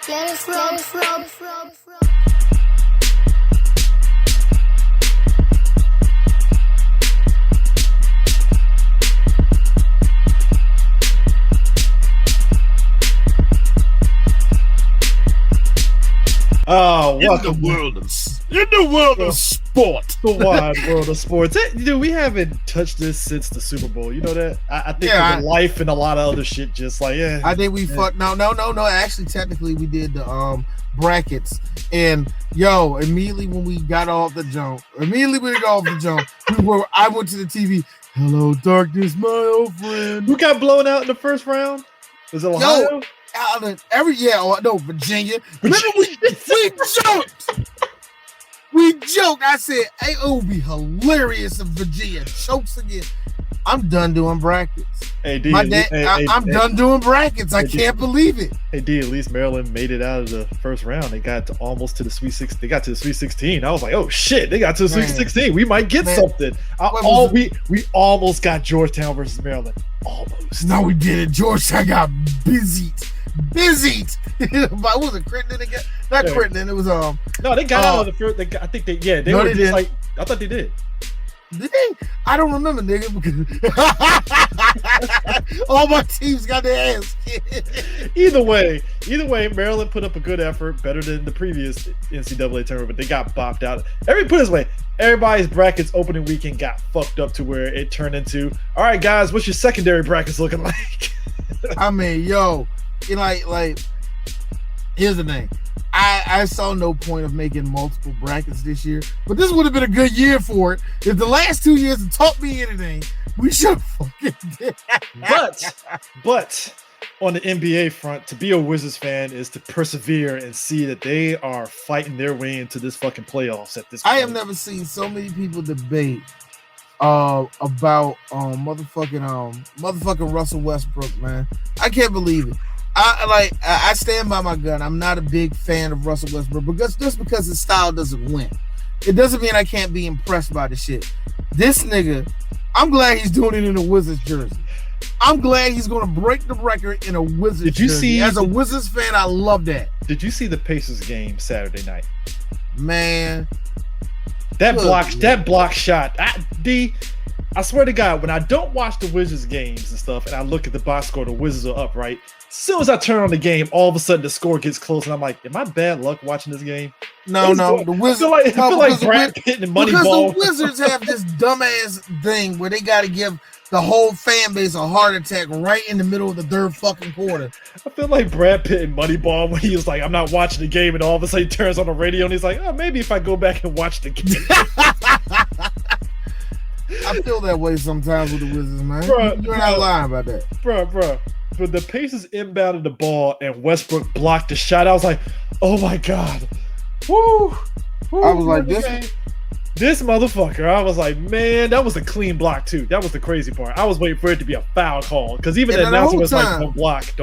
Oh, welcome in the world of sport. The wide world of sports. Dude, we haven't touched this since the Super Bowl. You know that? I think of life and a lot of other shit. Just like I think we fucked. No. Actually, technically, we did the brackets. And immediately when we got off the jump, I went to the TV. Hello, darkness, my old friend. Who got blown out in the first round? Was it Ohio? Virginia. Remember we joked. We joked. I said, hey, it would be hilarious if Virginia chokes again. I'm done doing brackets. Hey, D, I'm done doing brackets. I can't believe it. Hey, D, at least Maryland made it out of the first round. They got almost to the Sweet 16. They got to the Sweet 16. I was like, oh shit, they got to the Sweet 16. We might get something. We almost got Georgetown versus Maryland. Almost. No, we didn't. Georgetown got busied. But it wasn't Crittenden again. Not Crittenden. It was No, they got out of the first. I think they. Yeah, they were just like. I thought they did. Did they? I don't remember, nigga. All my teams got their ass kicked. Either way, Maryland put up a good effort, better than the previous NCAA tournament, but they got bopped out. Put it this way, everybody's brackets opening weekend got fucked up to where it turned into, all right, guys, what's your secondary brackets looking like? I mean, like, here's the thing. I saw no point of making multiple brackets this year, but this would have been a good year for it. If the last 2 years have taught me anything, we should have fucking did. But on the NBA front, to be a Wizards fan is to persevere and see that they are fighting their way into this fucking playoffs at this point. I have never seen so many people debate about motherfucking Russell Westbrook, man. I can't believe it. I stand by my gun. I'm not a big fan of Russell Westbrook because his style doesn't win. It doesn't mean I can't be impressed by the shit. This nigga, I'm glad he's doing it in a Wizards jersey. I'm glad he's going to break the record in a Wizards jersey. As a Wizards fan, I love that. Did you see the Pacers game Saturday night? Man. That block shot. I swear to God, when I don't watch the Wizards games and stuff, and I look at the box score, the Wizards are up, right? As soon as I turn on the game, all of a sudden the score gets close, and I'm like, am I bad luck watching this game? No. The Wizards. I feel like Brad Pitt and Moneyball. Because the Wizards have this dumbass thing where they got to give the whole fan base a heart attack right in the middle of the third fucking quarter. I feel like Brad Pitt and Moneyball when he was like, I'm not watching the game, and all of a sudden he turns on the radio and he's like, oh, maybe if I go back and watch the game. I feel that way sometimes with the Wizards, man. You're not lying about that. Bro. But the Pacers inbounded the ball and Westbrook blocked the shot. I was like, oh my God. Woo. I was like, this motherfucker. I was like, man, that was a clean block too. That was the crazy part. I was waiting for it to be a foul call. Because even the announcer was like, don't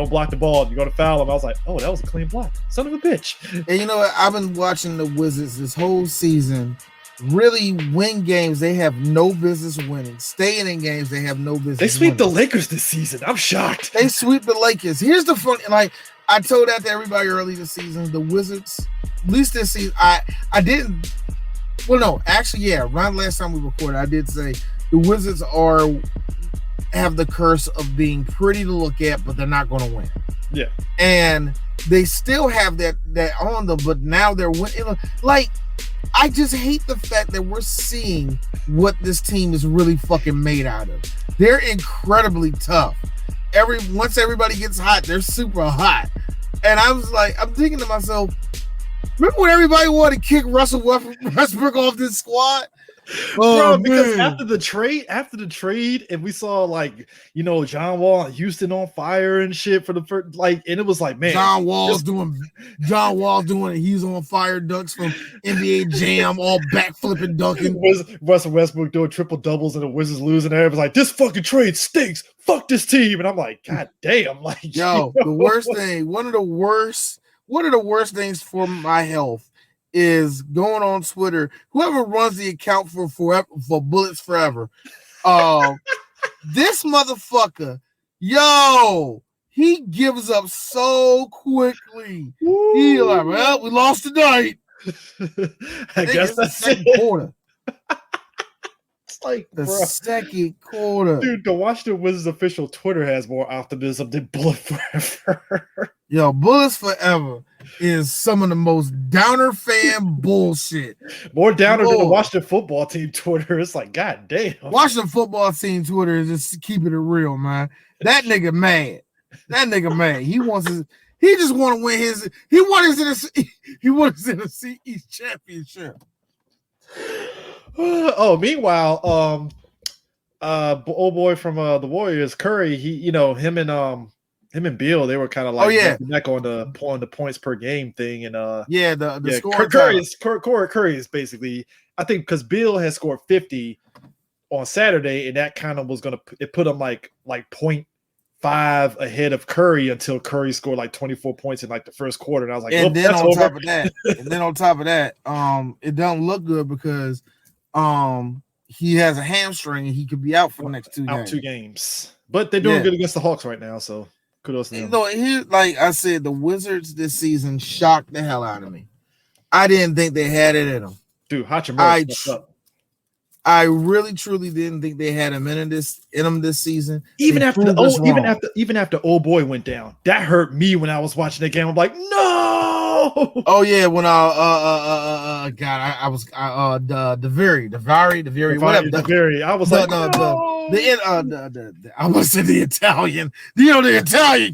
block the ball. You're going to foul him. I was like, oh, that was a clean block. Son of a bitch. And you know what? I've been watching the Wizards this whole season really win games they have no business winning. Staying in games they have no business They sweep winning. the Lakers this season. I'm shocked. They sweep the Lakers. Here's the fun. Like, I told that to everybody early this season. The Wizards, at least this season, I didn't. Well, no, actually, yeah. Around last time we recorded, I did say the Wizards have the curse of being pretty to look at, but they're not going to win. Yeah, and they still have that on them, but now they're winning. Like, I just hate the fact that we're seeing what this team is really fucking made out of. They're incredibly tough. Once everybody gets hot, they're super hot. And I was like, I'm thinking to myself, remember when everybody wanted to kick Russell Westbrook off this squad? Bro, because after the trade, and we saw John Wall and Houston on fire and shit for the first, and it was like, man, John Wall's doing it. He's on fire dunks from NBA Jam, all backflipping dunking. Russell Westbrook doing triple doubles and the Wizards losing. Everybody's like, this fucking trade stinks. Fuck this team. And I'm like, God damn, the worst thing, one of the worst things for my health is going on Twitter. Whoever runs the account for Bullets Forever, this motherfucker, he he gives up so quickly. He like, well, we lost tonight. I guess the that's second it. quarter. It's like The bro. second quarter. Dude, the Washington Wizards official Twitter has more optimism than Bullet Forever. Yo, Bullets Forever is some of the most downer fan bullshit. More downer than the Washington football team Twitter. It's like, god damn. Washington football team Twitter is just keeping it real, man. That nigga mad. That nigga mad. He just want to win his. He wants in a East championship. Oh, meanwhile, old boy from the Warriors, Curry, him and Beal, they were kind of like neck on the points per game thing, and the score. Curry is basically, I think, because Beal has scored 50 on Saturday, and that kind of was gonna put him like 0.5 ahead of Curry until Curry scored like 24 points in like the first quarter, and I was like, and then on top of that, it don't look good because he has a hamstring and he could be out for the next 2 games. But they're doing good against the Hawks right now, so kudos to them. Like I said, the Wizards this season shocked the hell out of me. I didn't think they had it in them. Dude, Hachimura. I really truly didn't think they had him in them this season. Even after old boy went down, that hurt me when I was watching the game. I'm like, no. Oh yeah, when God, I was the very whatever. I was like, I was in the Italian. The Italian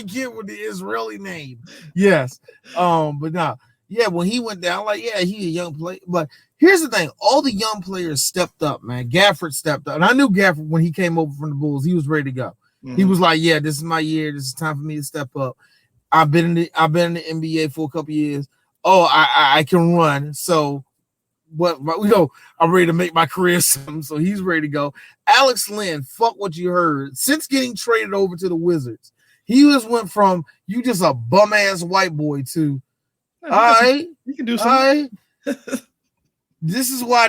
kid with the Israeli name. Yes. But no. Yeah, when he went down, like, yeah, he a young player. But here's the thing. All the young players stepped up, man. Gafford stepped up. And I knew Gafford when he came over from the Bulls, he was ready to go. Mm-hmm. He was like, yeah, this is my year. This is time for me to step up. I've been in the NBA for a couple years. Oh, I can run. So I'm ready to make my career something. So he's ready to go. Alex Len, fuck what you heard. Since getting traded over to the Wizards, he just went from you just a bum ass white boy to all right, you can do something. This is why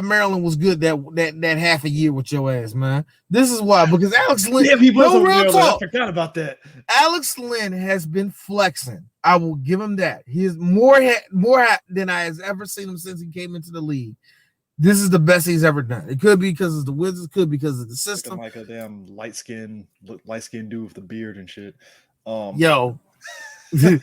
Maryland was good that half a year with your ass, man. This is why, because Alex Len. Yeah, he was real talk. I forgot about that. Alex Len has been flexing. I will give him that. He is more than I has ever seen him since he came into the league. This is the best he's ever done. It could be because of the Wizards, could be because of the system. Like a damn light skinned dude with the beard and shit. Yo. I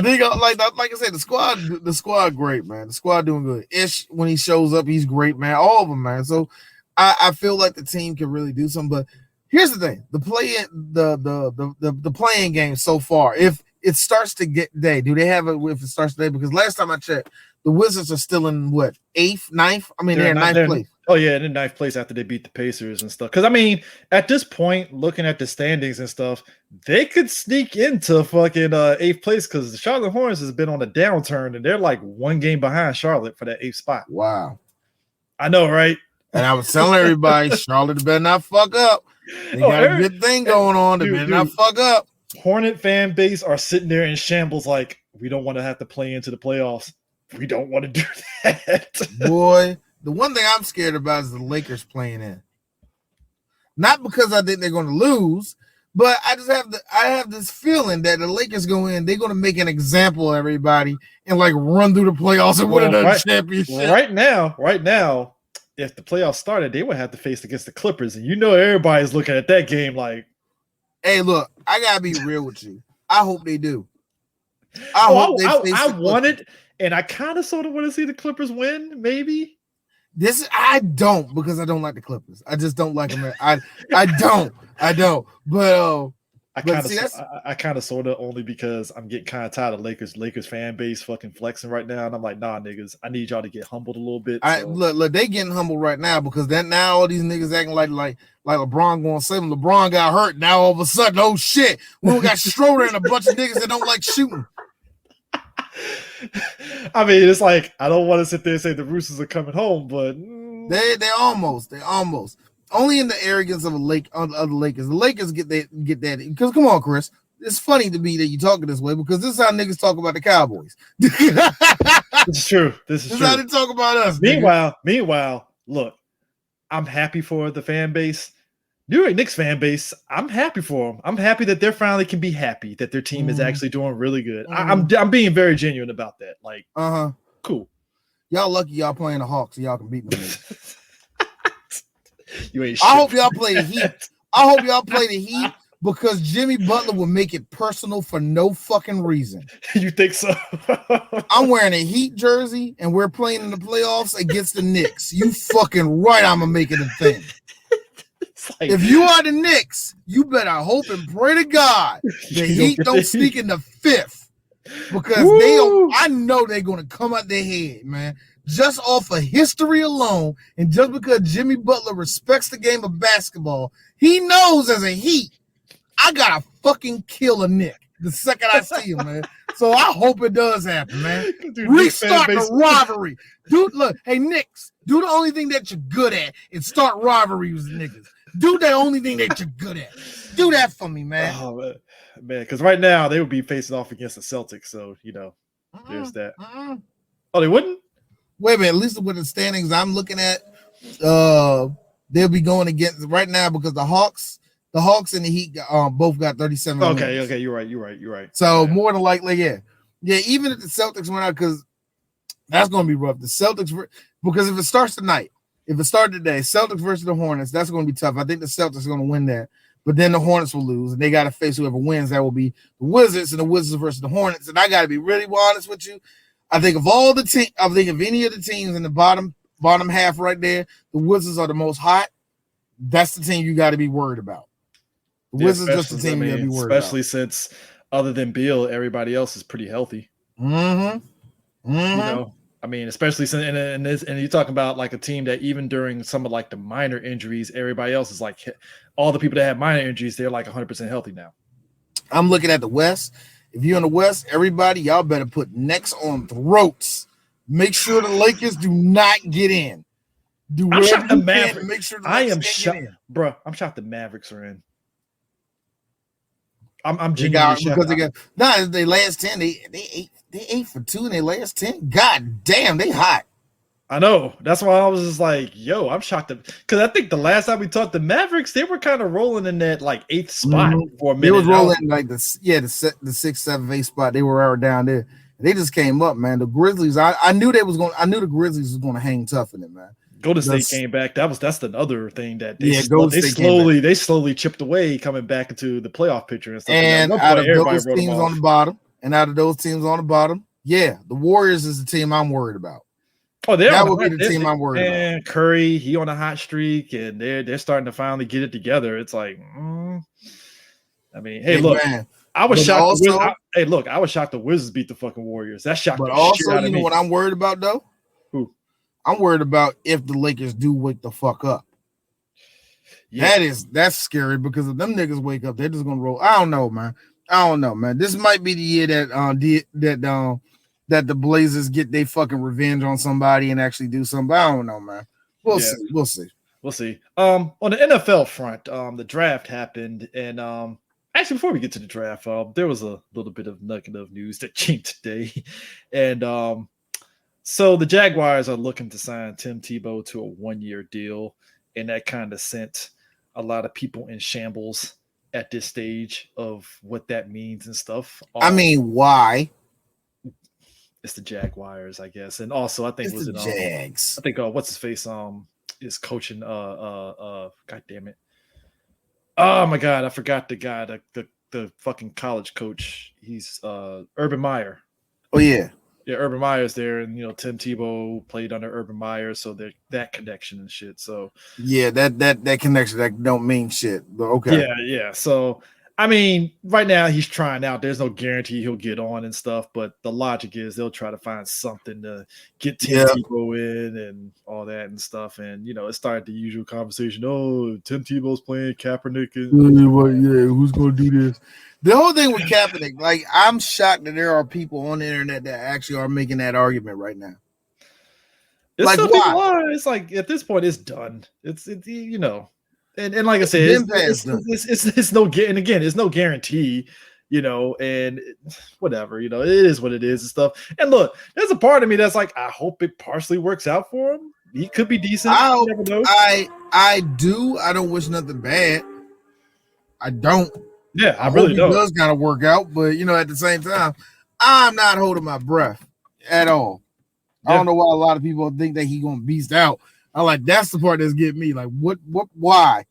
think like I said, the squad great, man. The squad doing good. Ish, when he shows up, he's great, man. All of them, man. So I feel like the team can really do something. But here's the thing: the playing game so far. If it starts to get day, do they have it? If it starts today, because last time I checked, the Wizards are still in what 8th, 9th? I mean, they're in 9th place. Oh yeah, in 9th place after they beat the Pacers and stuff. Because I mean, at this point, looking at the standings and stuff, they could sneak into fucking 8th place because the Charlotte Hornets has been on a downturn and they're like 1 game behind Charlotte for that 8th spot. Wow, I know, right? And I was telling everybody, Charlotte better not fuck up. They got a good thing going on. They better not fuck up. Hornet fan base are sitting there in shambles, like we don't want to have to play into the playoffs. We don't want to do that, boy. The one thing I'm scared about is the Lakers playing in. Not because I think they're going to lose, but I just have this feeling that the Lakers go in, they're going to make an example of everybody and like run through the playoffs and win another championship. Right now, if the playoffs started, they would have to face against the Clippers, and everybody's looking at that game like, "Hey, look, I gotta be real with you. I hope they do. I want it, and I kind of sort of want to see the Clippers win, maybe." I don't, because I don't like the Clippers. I just don't like them. I don't. But I kind of sort of only because I'm getting kind of tired of Lakers fan base fucking flexing right now, and I'm like, nah, niggas, I need y'all to get humbled a little bit. Look, they getting humbled right now because now all these niggas acting like LeBron going to save them. LeBron got hurt. Now all of a sudden, oh shit, we got Schroeder and a bunch of niggas that don't like shooting. I mean, it's like I don't want to sit there and say the Roosters are coming home, but they almost only in the arrogance of the Lakers. The Lakers get that because come on, Chris, it's funny to me that you talking this way because this is how niggas talk about the Cowboys. It's true. This is true. How they talk about us. Meanwhile, look, I'm happy for the fan base New York Knicks fan base, I'm happy for them. I'm happy that they're finally can be happy that their team is actually doing really good. I'm being very genuine about that. Like, cool. Y'all lucky y'all playing the Hawks, so y'all can beat them. You ain't. I hope y'all play the Heat. I hope y'all play the Heat because Jimmy Butler will make it personal for no fucking reason. You think so? I'm wearing a Heat jersey and we're playing in the playoffs against the Knicks. You fucking right, I'm gonna make it a thing. Like, if you are the Knicks, you better hope and pray to God the Heat don't sneak in the fifth because I know they're gonna come out their head, man. Just off of history alone, and just because Jimmy Butler respects the game of basketball, he knows as a Heat, I gotta fucking kill a Knick the second I see him, man. So I hope it does happen, man. Dude, restart the rivalry. Dude, look, hey, Knicks, do the only thing that you're good at and start rivalries with niggas. Do the only thing that you're good at. Do that for me, man. Oh, man, because right now they would be facing off against the Celtics, so, there's that. Oh, they wouldn't? Wait a minute, at least with the standings I'm looking at, they'll be going against right now because the Hawks and the Heat both got 37 Okay, wins. okay, you're right. So more than likely, yeah, even if the Celtics went out, because that's going to be rough. The Celtics, because if it starts tonight, if it started today, Celtics versus the Hornets, that's going to be tough. I think the Celtics are going to win that, but then the Hornets will lose, and they got to face whoever wins. That will be the Wizards, and the Wizards versus the Hornets. And I got to be really honest with you. I think of all the teams, I think of any of the teams in the bottom half right there, the Wizards are the most hot. That's the team you got to be worried about. The Wizards just the team you got to be worried about. Especially since, other than Beal, everybody else is pretty healthy. Especially since and you're talking about like a team that even during some of like the minor injuries, everybody else is like all the people that have minor injuries, they're like 100% healthy now. I'm looking at the West. If you're in the West, everybody, y'all better put necks on throats. Make sure the Lakers do not get in. I'm shocked the Mavericks. Make sure I am shocked, bro. I'm shocked the Mavericks are in. I'm genuinely shocked because they last 10. They 8 for 2 in their last 10. God damn, they hot. I know. That's why I was just like, yo, I'm shocked because I think the last time we talked, the Mavericks, they were kind of rolling in that like 8th spot for a minute. They was rolling like the 6th, 7th, 8th spot. They were down there. They just came up, man. The Grizzlies, I knew the Grizzlies was going to hang tough in it, man. Golden State came back. That's another thing that they slowly chipped away, coming back into the playoff picture and stuff. And out of those teams on the bottom, yeah, the Warriors is the team I'm worried about. Oh, that would be the team I'm worried about. Curry, he on a hot streak, and they're starting to finally get it together. It's like, hey, look, man. I was shocked. I was shocked the Wizards beat the fucking Warriors. That shocked. But also, you know what I'm worried about though? Who? I'm worried about if the Lakers do wake the fuck up. Yeah. That's scary because if them niggas wake up, they're just gonna roll. I don't know, man. This might be the year that the Blazers get their fucking revenge on somebody and actually do something. I don't know, man. We'll see. On the NFL front, the draft happened, and actually before we get to the draft, there was a little bit of nugget of news that came today, and so the Jaguars are looking to sign Tim Tebow to a 1-year deal, and that kind of sent a lot of people in shambles at this stage of what that means and stuff. Why? It's the Jaguars, I guess, and also I think it's the Jags. I think what's his face is coaching. God damn it! Oh my God, I forgot the guy, the fucking college coach. He's Urban Meyer. Oh yeah. Yeah, Urban Meyer's there, and Tim Tebow played under Urban Meyer, so that connection and shit. So yeah, that connection that don't mean shit, but okay. Yeah. So right now he's trying out. There's no guarantee he'll get on and stuff, but the logic is they'll try to find something to get Tim Tebow in and all that and stuff. And it started the usual conversation. Oh, Tim Tebow's playing Kaepernick. Who's gonna do this? The whole thing with Kaepernick, like, I'm shocked that there are people on the internet that actually are making that argument right now. It's like, why? It's like at this point, it's done. It's and like I said, it's no, and again, it's no guarantee, and whatever, it is what it is and stuff. And look, there's a part of me that's like, I hope it partially works out for him, he could be decent. You never know. I do. I don't wish nothing bad. I don't. Yeah, I hope really don't. It does kind of work out, but at the same time, I'm not holding my breath at all. Yeah. I don't know why a lot of people think that he's gonna beast out. I'm like, that's the part that's getting me. Like, what, why?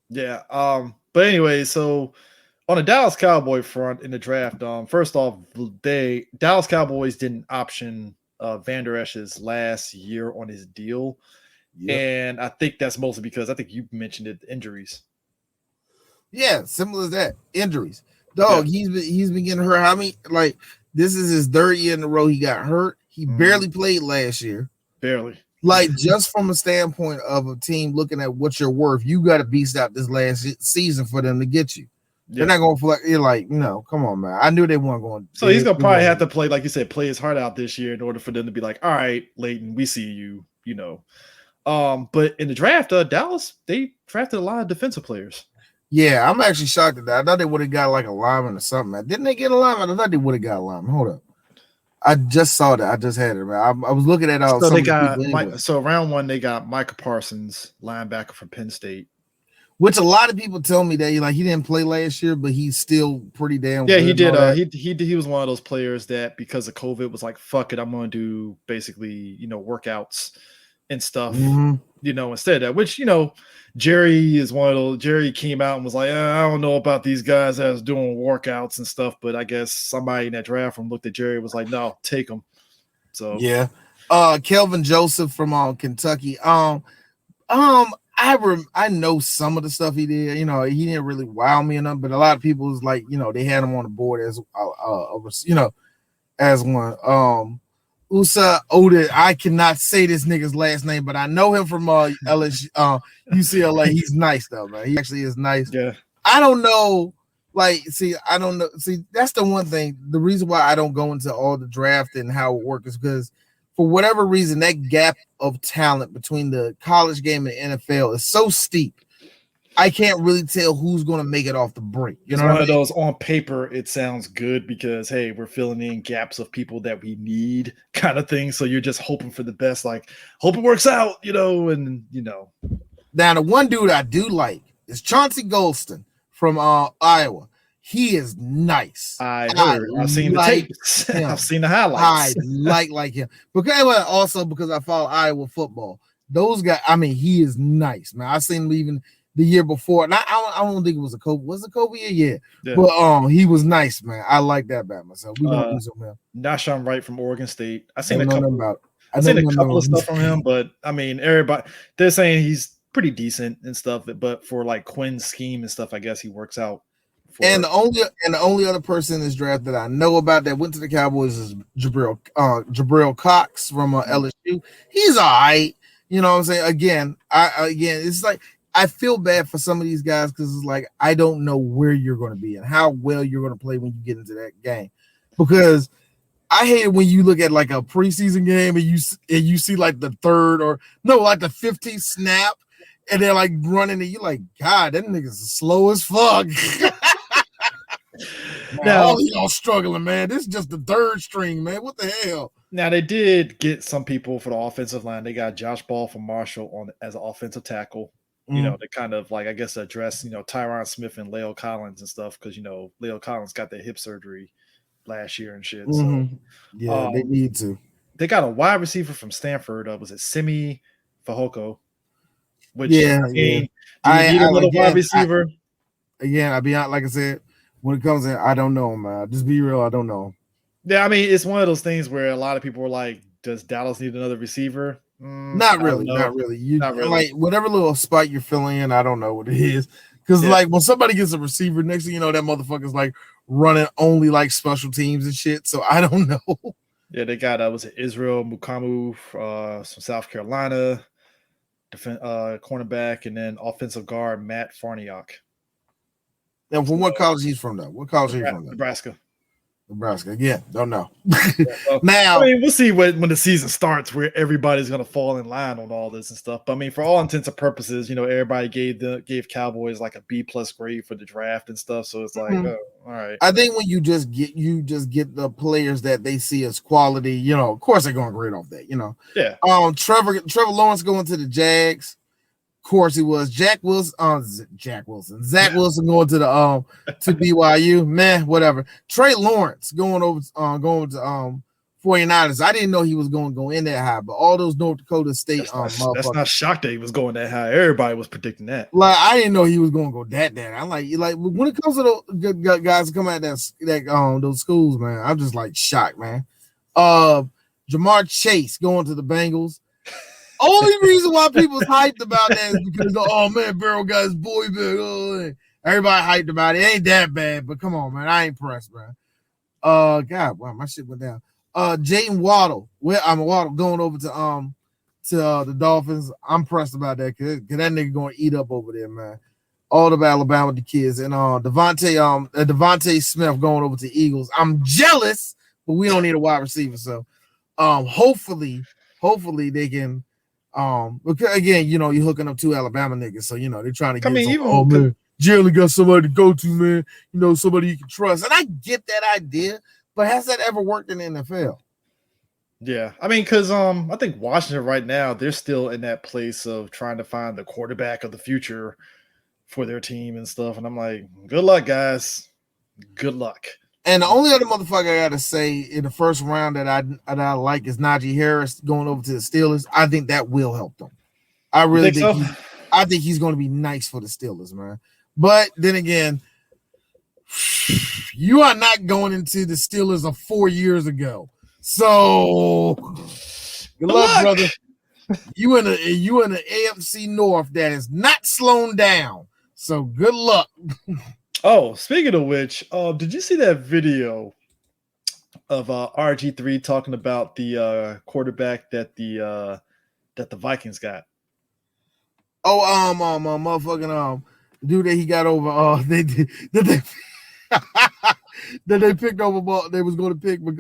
Yeah. But anyway, so on the Dallas Cowboy front in the draft, first off, Dallas Cowboys didn't option Van Der Esch's last year on his deal. Yep. And I think that's mostly because I think you mentioned it, injuries. Yeah, simple as that. Injuries. Dog, yeah. he's been getting hurt. How many, like, this is his third year in a row he got hurt. He barely played last year. Barely. Like, just from a standpoint of a team looking at what you're worth, you got to beast out this last season for them to get you. Yeah. They're not going to flex. You're like, come on, man. I knew they weren't going. So he's going to probably have to play, like you said, play his heart out this year in order for them to be like, all right, Leighton, we see you, But in the draft, Dallas, they drafted a lot of defensive players. Yeah, I'm actually shocked at that. I thought they would have got like a lineman or something. Man. Didn't they get a lineman? I thought they would have got a lineman. Hold up. I just saw that. I just had it, man. I was looking at all. So they got so round one, they got Micah Parsons, linebacker from Penn State. Which a lot of people tell me that he didn't play last year, but he's still pretty damn good. Yeah, he did. He was one of those players that because of COVID was like, fuck it, I'm gonna do basically, workouts and stuff, instead of that, which, Jerry is one of those. Jerry came out and was like, I don't know about these guys that's doing workouts and stuff, but I guess somebody in that draft room looked at Jerry and was like, no, take him. So yeah. Kelvin Joseph from Kentucky. I know some of the stuff he did. He didn't really wow me enough, but a lot of people was like, they had him on the board as as one. Usa Oda, I cannot say this nigga's last name, but I know him from LSU, UCLA. He's nice though, man. He actually is nice. Yeah. I don't know. I don't know. See, that's the one thing. The reason why I don't go into all the draft and how it works is because for whatever reason, that gap of talent between the college game and the NFL is so steep. I can't really tell who's going to make it off the break. It's one of those on paper, it sounds good because, hey, we're filling in gaps of people that we need kind of thing. So you're just hoping for the best, like, hope it works out, and. Now, the one dude I do like is Chauncey Golston from Iowa. He is nice. I've seen the tapes. I've seen the highlights. I like him. Also because I follow Iowa football. Those guys, he is nice, man. I've seen him even the year before, and I don't think it was a COVID. Was it COVID year? Yeah. But he was nice, man. I like that about myself. We gonna use him, man. Nashon Wright from Oregon State. I've seen a couple of stuff from him, but everybody they're saying he's pretty decent and stuff. But for like Quinn's scheme and stuff, I guess he works out. And the only other person in this draft that I know about that went to the Cowboys is Jabril Cox from LSU. He's all right. You know what I'm saying? Again, it's like I feel bad for some of these guys because it's like I don't know where you're going to be and how well you're going to play when you get into that game. Because I hate it when you look at like a preseason game and you see like the the 15th snap and they're like running and you're like, God, that nigga's slow as fuck. Now all y'all struggling, man. This is just the third string, man. What the hell? Now they did get some people for the offensive line. They got Josh Ball from Marshall as an offensive tackle. They kind of like, I guess, address, Tyron Smith and Leo Collins and stuff because, Leo Collins got their hip surgery last year and shit. So, yeah, they need to. They got a wide receiver from Stanford. Was it Simi Fehoko? Which, do you need another wide receiver? I'll be out, like I said, when it comes in, I don't know, man. Just be real, I don't know. Yeah, it's one of those things where a lot of people are like, does Dallas need another receiver? Not really. Not really. Like whatever little spot you're filling in, I don't know what it is. Because like when somebody gets a receiver, next thing you know, that motherfucker's like running only like special teams and shit. So I don't know. Yeah, they got was it Israel Mukamu from South Carolina, cornerback, and then offensive guard Matt Farniok. And from what college he's from though? What college are you from? Nebraska. Nebraska. Yeah, don't know. Well, Now, I mean, we'll see when the season starts where everybody's going to fall in line on all this and stuff. But I mean, for all intents and purposes, everybody gave Cowboys like a B+ grade for the draft and stuff. So it's like, oh, all right. I think when you just get the players that they see as quality, of course they're going to grade off that, Yeah. Trevor Lawrence going to the Jags. Of course he was. Zach Wilson going to the to BYU. Man, whatever. Trey Lawrence going to 49ers. I didn't know he was going to go in that high, but all those North Dakota State that's not shocked that he was going that high. Everybody was predicting that. Like I didn't know he was going to go that down. I'm like when it comes to the guys coming out those schools, man, I'm just like shocked, man. Jamar Chase going to the Bengals. Only reason why people's hyped about that is because oh man, Burrow got his boy back. Oh, everybody hyped about it. It ain't that bad, but come on, man, I ain't impressed, man. God, wow, my shit went down. Jayden Waddle, Waddle going over to the Dolphins. I'm pressed about that because that nigga going to eat up over there, man. All of Alabama, the kids, and Devontae Smith going over to Eagles. I'm jealous, but we don't need a wide receiver, so hopefully they can. Because again, you're hooking up 2 Alabama niggas, so they're trying to get. Man, Jalen got somebody to go to, man. Somebody you can trust, and I get that idea, but has that ever worked in the NFL? Yeah, I mean, because I think Washington right now they're still in that place of trying to find the quarterback of the future for their team and stuff, and I'm like, good luck, guys. Good luck. And the only other motherfucker I gotta say in the first round that I like is Najee Harris going over to the Steelers. I think that will help them. I really think so? I think he's going to be nice for the Steelers, man. But then again, you are not going into the Steelers of 4 years ago. So good luck, brother. You in the AFC North that is not slowing down. So good luck. Oh, speaking of which, did you see that video of RG3 talking about the quarterback that the Vikings got? Oh, motherfucking dude that he got over. That they picked over. They was going to pick, but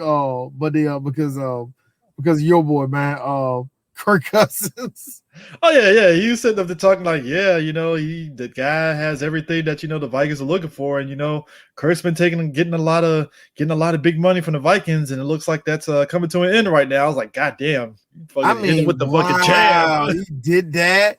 because of your boy, man, Kirk Cousins. Oh yeah. He said that they're talking like, the guy has everything that the Vikings are looking for, and Kirk's been getting a lot of big money from the Vikings, and it looks like that's coming to an end right now. I was like, God damn, with the fucking jab. He did that.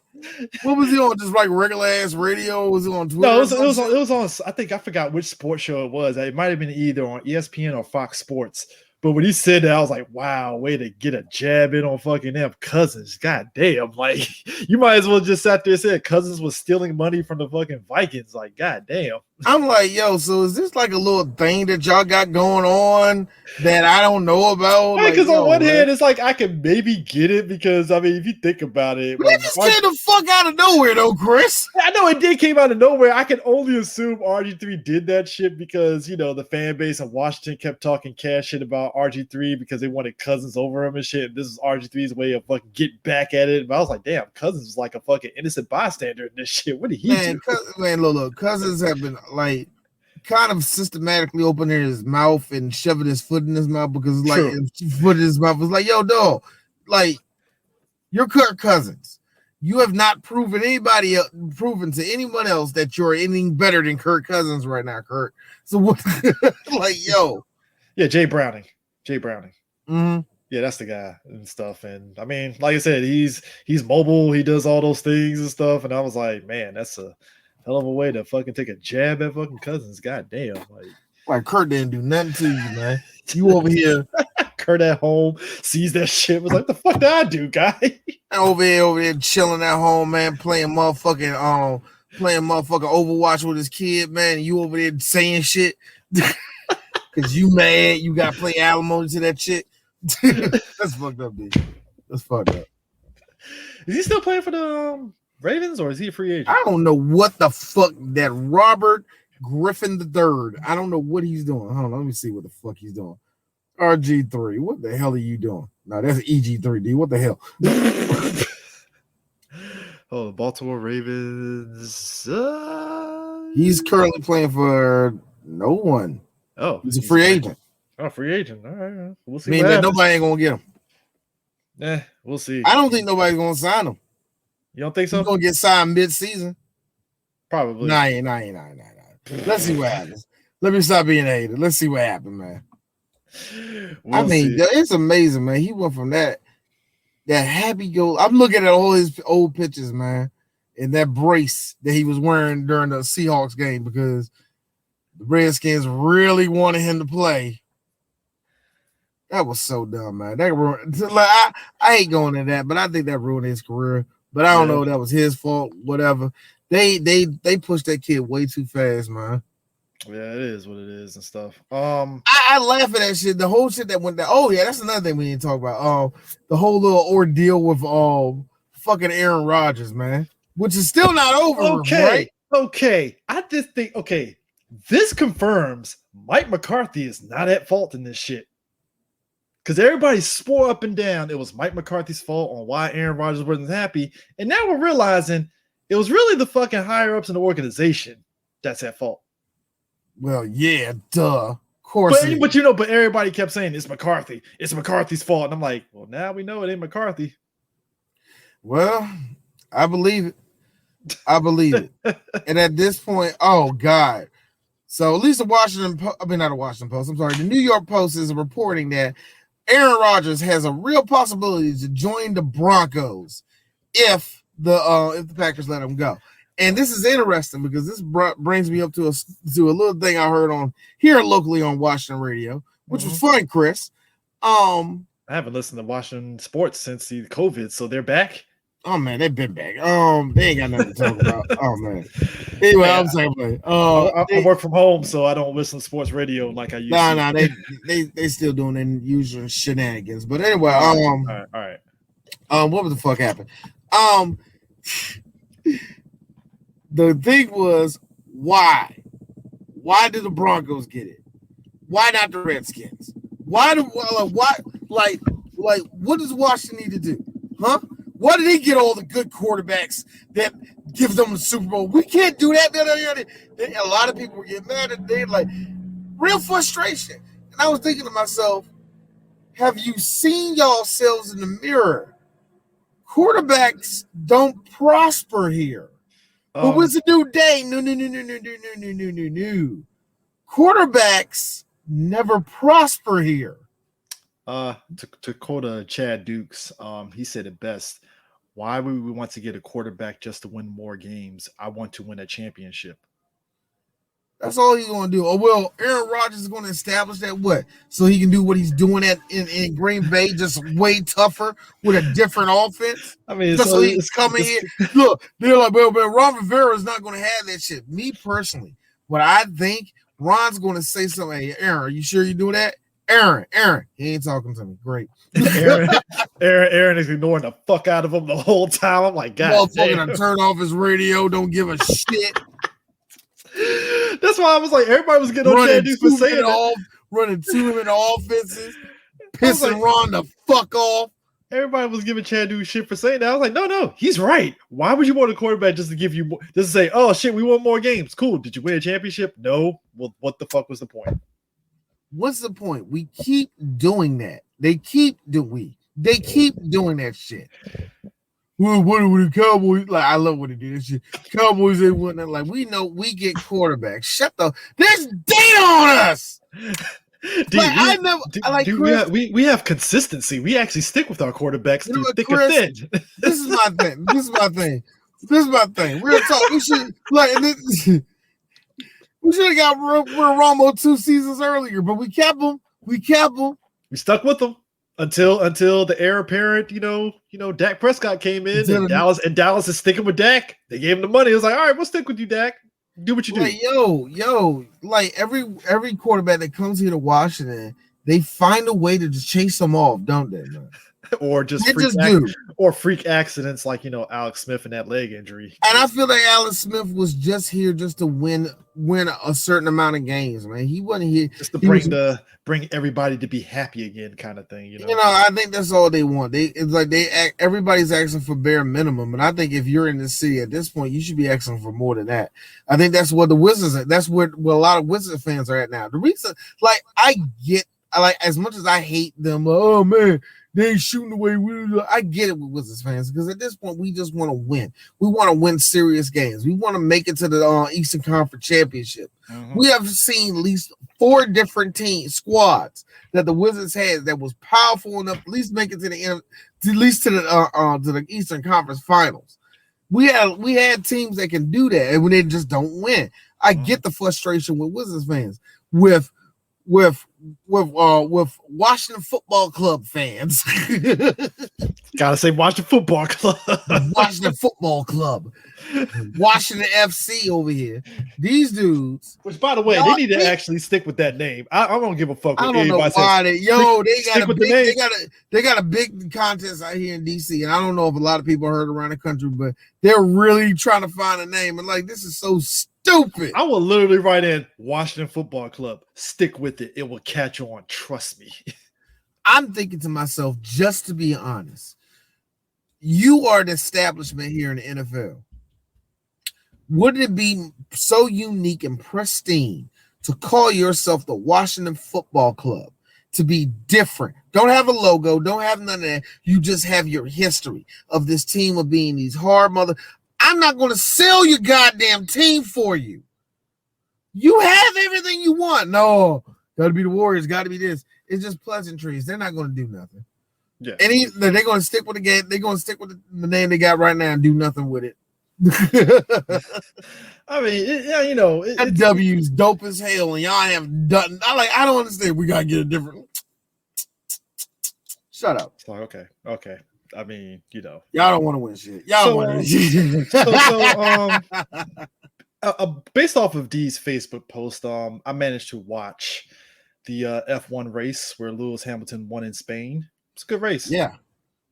What was he on? Just like regular ass radio? Was it on Twitter? No, it was on. I think I forgot which sports show it was. It might have been either on ESPN or Fox Sports. But when he said that, I was like, wow, way to get a jab in on fucking them Cousins. God damn. Like, you might as well just sat there and said Cousins was stealing money from the fucking Vikings. Like, god damn. I'm like, yo, so is this like a little thing that y'all got going on that I don't know about? Because on one hand, it's like I can maybe get it because, I mean, if you think about it. But it just came the fuck out of nowhere, though, Chris. I know it did came out of nowhere. I can only assume RG3 did that shit because, the fan base in Washington kept talking cash shit about RG3 because they wanted Cousins over him and shit. This is RG3's way of fucking getting back at it. But I was like, damn, Cousins was like a fucking innocent bystander in this shit. What did he do? Look, Cousins have been like kind of systematically opening his mouth and shoving his foot in his mouth because his foot in his mouth was like, yo, dog, like you're Kirk Cousins. You have not proven to anyone else that you're anything better than Kirk Cousins right now, Kirk. So what? Like, yo, yeah, Jay Browning. Mm-hmm. Yeah, that's the guy and stuff. And I mean, like I said, he's mobile. He does all those things and stuff. And I was like, man, that's a hell of a way to fucking take a jab at fucking Cousins. God damn. Like Kurt didn't do nothing to you, man. You over here. Kurt at home sees that shit. Was like, the fuck did I do, guy? Over here chilling at home, man, playing motherfucking Overwatch with his kid, man. You over there saying shit. Cause you mad, you got to play alimony to that shit. That's fucked up, dude. That's fucked up. Is he still playing for the Ravens or is he a free agent? I don't know what the fuck that Robert Griffin III. I don't know what he's doing. Hold on, let me see what the fuck he's doing. RG3, what the hell are you doing? No, that's EG3D. What the hell? Oh, the Baltimore Ravens. He's currently playing for no one. Oh, he's a free agent. Oh, free agent. All right. We'll see. I mean, that nobody ain't gonna get him. We'll see. I don't think nobody's gonna sign him. You don't think so? He's gonna get signed mid-season. Probably. Nah. Let's see what happens. Let me stop being a hater. Let's see what happens, man. We'll see. It's amazing, man. He went from that happy go. I'm looking at all his old pictures, man, and that brace that he was wearing during the Seahawks game because the Redskins really wanted him to play. That was so dumb, man. That ruined, I hate going to that, but I think that ruined his career. But I don't know if that was his fault, whatever. They pushed that kid way too fast, man. Yeah, it is what it is and stuff. I laugh at that shit. The whole shit that went down. Oh yeah, that's another thing we need to talk about. The whole little ordeal with fucking Aaron Rodgers, man, which is still not over. Okay, right? Okay. I just think this confirms Mike McCarthy is not at fault in this shit. Because everybody swore up and down it was Mike McCarthy's fault on why Aaron Rodgers wasn't happy. And now we're realizing it was really the fucking higher-ups in the organization that's at fault. Well, yeah, duh. Of course. But everybody kept saying it's McCarthy. It's McCarthy's fault. And I'm like, well, now we know it ain't McCarthy. Well, I believe it. And at this point, oh, God. So at least the New York Post is reporting that Aaron Rodgers has a real possibility to join the Broncos if the Packers let him go. And this is interesting because this brings me up to a little thing I heard on here locally on Washington radio, which was fun, Chris. I haven't listened to Washington sports since the COVID, so they're back. Oh man, they've been back. They ain't got nothing to talk about. Oh man. Anyway, I'm saying, I work from home, so I don't listen to sports radio like I used to. No, they still doing their usual shenanigans. But anyway, all right. What the fuck happened? The thing was, why? Why did the Broncos get it? Why not the Redskins? What does Washington need to do? Huh? Why did they get all the good quarterbacks that give them the Super Bowl? We can't do that. A lot of people were getting mad at them, like real frustration. And I was thinking to myself, have you seen yourselves in the mirror? Quarterbacks don't prosper here. But what's a new day? No. Quarterbacks never prosper here. To quote Chad Dukes, he said it best. Why would we want to get a quarterback just to win more games? I want to win a championship. That's all he's going to do. Oh, well, Aaron Rodgers is going to establish that what? So he can do what he's doing in Green Bay, just way tougher with a different offense? I mean, just so he's coming in. Look, they're like, well, Ron Rivera is not going to have that shit. Me personally, what I think, Ron's going to say something. Hey, Aaron, are you sure you're doing that? Aaron, he ain't talking to me. Great. Aaron is ignoring the fuck out of him the whole time. I'm like, God damn. Motherfucker turn off his radio, don't give a shit. That's why I was like, everybody was getting on Chad Dukes for saying that. Running 2 minute offenses, pissing Ron the fuck off. Everybody was giving Chad Dukes shit for saying that. I was like, no, he's right. Why would you want a quarterback just to give you more, just to say, oh shit, we won more games? Cool. Did you win a championship? No. Well, what the fuck was the point? What's the point? We keep doing that. They keep doing that shit. Well, what are the Cowboys? Like, I love what they do. This shit. Cowboys, they wouldn't like. We know we get quarterbacks. Shut the. There's data on us. We have consistency. We actually stick with our quarterbacks through thick and thin. This is my thing. Real talk. We should we should have got Romo 2 seasons earlier, but we kept him. We stuck with them until the heir apparent, Dak Prescott came in, and Dallas is sticking with Dak. They gave him the money. It was like, all right, we'll stick with you, Dak. Do what you do. Like every quarterback that comes here to Washington, they find a way to just chase them off, don't they, man? Or freak accidents like Alex Smith and that leg injury. And I feel like Alex Smith was just here just to win a certain amount of games, man. He wasn't here just to bring everybody to be happy again, kind of thing. I think that's all they want. Everybody's asking for bare minimum, and I think if you're in the city at this point, you should be asking for more than that. I think that's what the Wizards. That's where a lot of Wizards fans are at now. The reason, I get I like as much as I hate them. Oh man, they ain't shooting the way we. I get it with Wizards fans because at this point we just want to win. We want to win serious games. We want to make it to the Eastern Conference Championship. Mhm. We have seen at least 4 different squads that the Wizards had that was powerful enough to at least make it to the end, at least to the Eastern Conference Finals. We had teams that can do that, and when they just don't win. I get the frustration with Wizards fans with Washington Football Club fans. Gotta say Washington Football Club. Washington Football Club. Washington FC over here. These dudes. Which, by the way, they need to actually stick with that name. I don't give a fuck. I don't know why they got a big contest out here in DC, and I don't know if a lot of people heard around the country, but they're really trying to find a name. And like, this is so stupid. I will literally write in Washington Football Club. Stick with it. It will catch on. Trust me. I'm thinking to myself, just to be honest, you are the establishment here in the NFL. Wouldn't it be so unique and pristine to call yourself the Washington Football Club, to be different? Don't have a logo, don't have none of that. You just have your history of this team of being these hard mother. I'm not going to sell your goddamn team for you. You have everything you want. No, got to be the Warriors, got to be this. It's just pleasantries. They're not going to do nothing. Yeah, and they're going to stick with the game. They're going to stick with the name they got right now and do nothing with it. I mean, yeah, you know, that W's dope as hell, and y'all have done. I don't understand. We gotta get a different. Shut up. It's like, okay. I mean, you know, y'all don't want to win shit. Y'all don't want to win shit. Based off of D's Facebook post, I managed to watch the F1 race where Lewis Hamilton won in Spain. It's a good race. Yeah,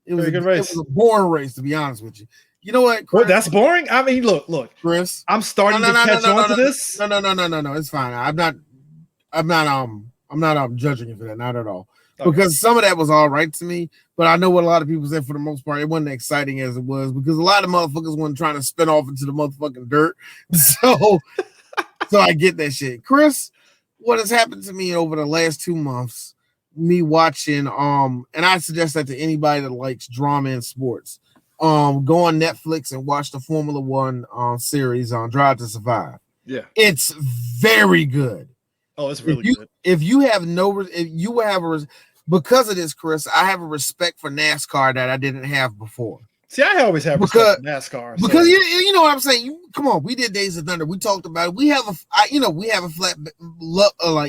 it was a good race. It was a boring race, to be honest with you. You know what, Chris? Well, that's boring. I mean, look, Chris. I'm starting to catch on to this. No. It's fine. I'm not judging you for that, not at all. Okay. Because some of that was all right to me, but I know what a lot of people said for the most part. It wasn't exciting as it was because a lot of motherfuckers weren't trying to spin off into the motherfucking dirt. So I get that shit. Chris, what has happened to me over the last 2 months, me watching, and I suggest that to anybody that likes drama in sports. Go on Netflix and watch the Formula One series on Drive to Survive. Yeah, it's very good. Oh, it's really good. If you have because of this, Chris, I have a respect for NASCAR that I didn't have before. See, I always have respect for NASCAR because you know what I'm saying. Come on, we did Days of Thunder. We talked about it. We have a flat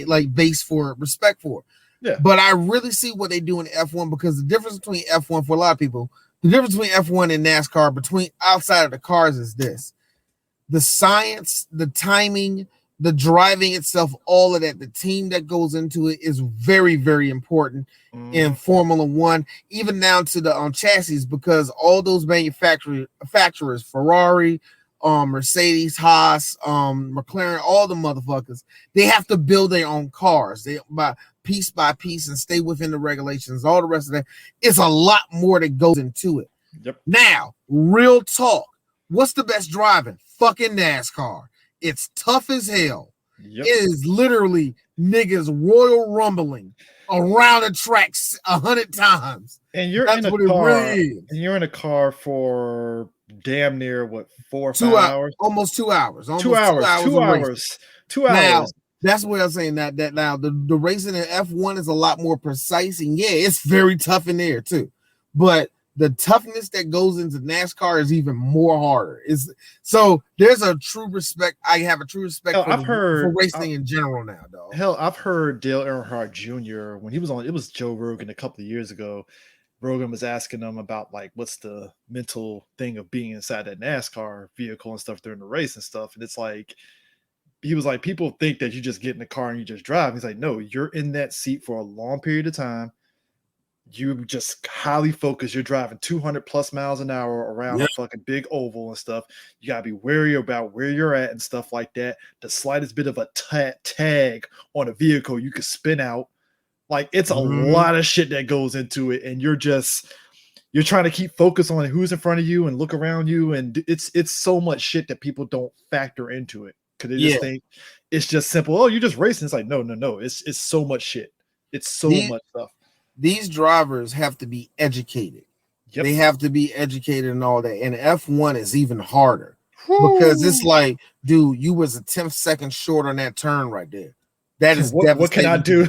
like base for it, respect for it. Yeah, but I really see what they do in F1 because the difference between F1 for a lot of people. The difference between F1 and NASCAR between outside of the cars is this: the science, the timing, the driving itself, all of that, the team that goes into it is very, very important in Formula One, even down to the chassis, because all those manufacturers, Ferrari, Mercedes, Haas, McLaren, all the motherfuckers, they have to build their own cars. They piece by piece and stay within the regulations. All the rest of that, it's a lot more that goes into it. Yep. Now, real talk. What's the best driving? Fucking NASCAR. It's tough as hell. Yep. It is literally niggas royal rumbling around the tracks 100 times. And you're in a car. And you're in a car for damn near 4 or 5 hours? Almost 2 hours. 2 hours. 2 hours. Now, that's what I'm saying. That now the racing in F1 is a lot more precise, and yeah, it's very tough in there too. But the toughness that goes into NASCAR is even more harder. So there's a true respect. I have a true respect for racing in general now, dog. Hell, I've heard Dale Earnhardt Jr. when he was on. It was Joe Rogan a couple of years ago. Rogan was asking him about like what's the mental thing of being inside that NASCAR vehicle and stuff during the race and stuff, and it's like. He was like, people think that you just get in the car and you just drive. He's like, no, you're in that seat for a long period of time. You just highly focused. You're driving 200 plus miles an hour around a fucking big oval and stuff. You got to be wary about where you're at and stuff like that. The slightest bit of a tag on a vehicle, you could spin out. Like, it's a lot of shit that goes into it. And you're trying to keep focus on who's in front of you and look around you. And it's so much shit that people don't factor into it. Because they just think it's just simple. Oh, you're just racing. It's like, no. It's so much shit. It's so much stuff. These drivers have to be educated. Yep. They have to be educated and all that. And F1 is even harder because it's like, dude, you was a 10th second short on that turn right there. That is what can I do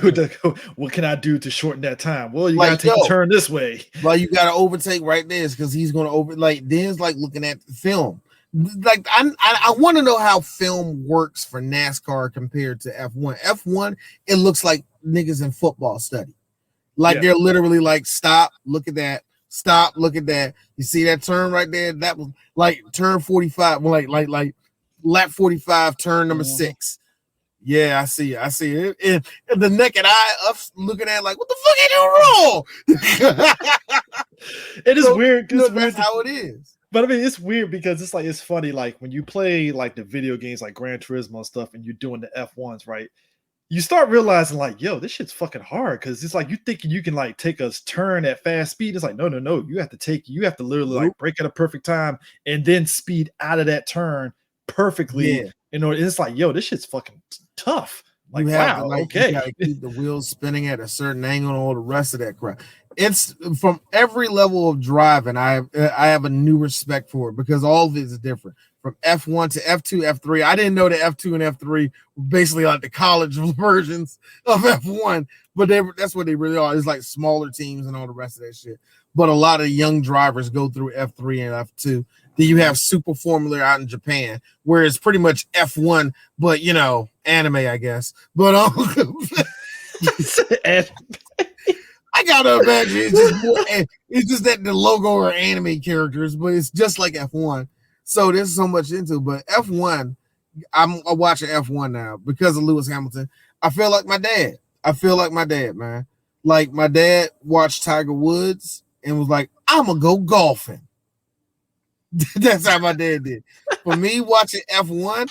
what can I do to shorten that time? Well, you like, gotta take a turn this way. Like, you gotta overtake right there because he's gonna Dan's like looking at the film. Like, I want to know how film works for NASCAR compared to F1. F1, it looks like niggas in football study. Like, they're literally like, stop, look at that. Stop, look at that. You see that turn right there? That was like turn 45, like lap 45, turn number 6. Yeah, I see it. And the naked eye up looking at it like, what the fuck are you wrong? It is weird. That's weird how it is. But I mean, it's weird because it's like, it's funny. Like when you play like the video games like Gran Turismo and stuff, and you're doing the F1s, right? You start realizing like, yo, this shit's fucking hard because it's like you thinking you can like take a turn at fast speed. It's like, no. You have to literally like break at a perfect time and then speed out of that turn perfectly. Yeah. You know, it's like, yo, this shit's fucking tough. Like, you have wow, to, like, okay. You gotta keep the wheels spinning at a certain angle and all the rest of that crap. It's from every level of driving. I have a new respect for it because all of it is different. From F1 to F2, F3. I didn't know that F2 and F3 were basically like the college versions of F1, but that's what they really are. It's like smaller teams and all the rest of that shit. But a lot of young drivers go through F3 and F2. Then you have Super Formula out in Japan, where it's pretty much F1, but you know, anime, I guess. But I gotta imagine it's just that the logo are anime characters, but it's just like F1. So there's so much into it. But F1, I'm watching F1 now because of Lewis Hamilton. I feel like my dad. Man. Like my dad watched Tiger Woods and was like, I'm gonna go golfing. That's how my dad did. For me, watching F1,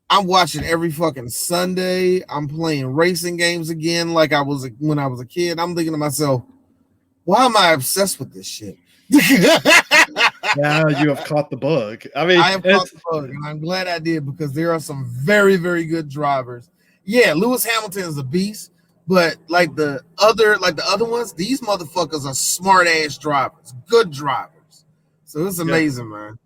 I'm watching every fucking Sunday. I'm playing racing games again like I was when I was a kid. I'm thinking to myself, why am I obsessed with this shit? Now you have caught the bug. I mean, I have caught the bug, and I'm glad I did because there are some very, very good drivers. Yeah, Lewis Hamilton is a beast, but like the other ones, these motherfuckers are smart ass drivers, good drivers. So it's amazing, man.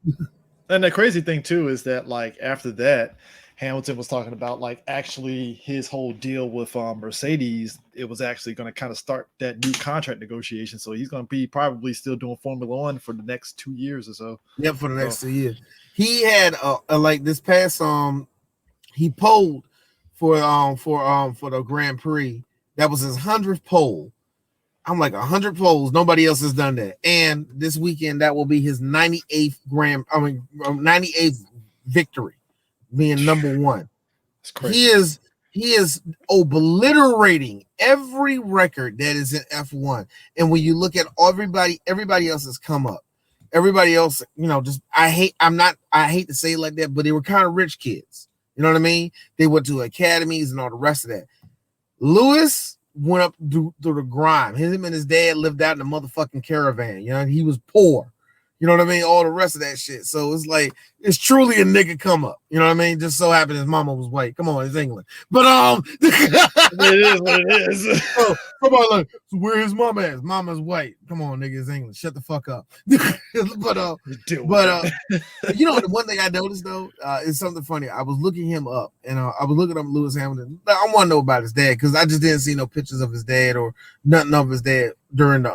And the crazy thing too is that like after that, Hamilton was talking about like actually his whole deal with Mercedes. It was actually going to kind of start that new contract negotiation. So he's going to be probably still doing Formula One for the next 2 years or so. Yeah, for the next 2 years. He had like this past he polled for the Grand Prix. That was his 100th poll. I'm like 100 polls. Nobody else has done that. And this weekend that will be his 98th 98th victory. Being number one. He is obliterating every record that is in F1. And when you look at everybody else has come up. Everybody else, you know, just I hate to say it like that, but they were kind of rich kids. You know what I mean? They went to academies and all the rest of that. Lewis went up through the grime. Him and his dad lived out in a motherfucking caravan. You know, he was poor. You know what I mean? All the rest of that shit. So it's like, it's truly a nigga come up. You know what I mean? Just so happened his mama was white. Come on, it's England. But it is what it is. So, come on, look, so where his mama is? Mama's white. Come on, nigga, it's England. Shut the fuck up. but you know, the one thing I noticed though, is something funny. I was looking him up and I was looking up Lewis Hamilton. I want to know about his dad because I just didn't see no pictures of his dad or nothing of his dad during the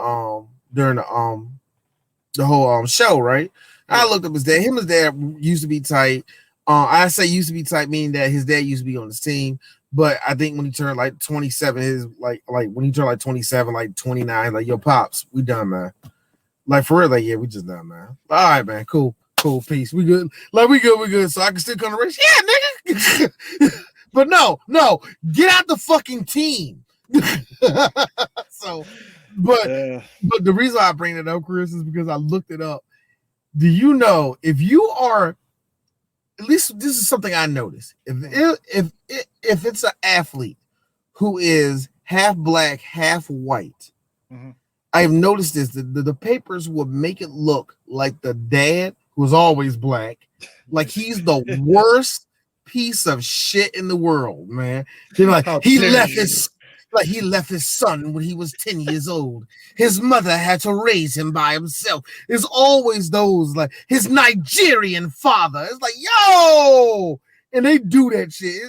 whole show, right? I looked up his dad. Him and his dad used to be tight. I say used to be tight, meaning that his dad used to be on the team. But I think when he turned like 27, his like when he turned like 27, like 29, like yo, pops, we done, man. Like for real, like yeah, we just done, man. All right, man, cool, peace. We good. Like we good. So I can still come to race. Yeah, nigga. But no, get out the fucking team. So. But the reason I bring it up, Chris, is because I looked it up. Do you know if you are, at least this is something I noticed. If it's an athlete who is half black, half white, I've noticed this. The papers will make it look like the dad, who's always black, like he's the worst piece of shit in the world, man. They're like, he left his Like he left his son when he was 10 years old. His mother had to raise him by himself. There's always those like his Nigerian father. It's like, yo, and they do that shit.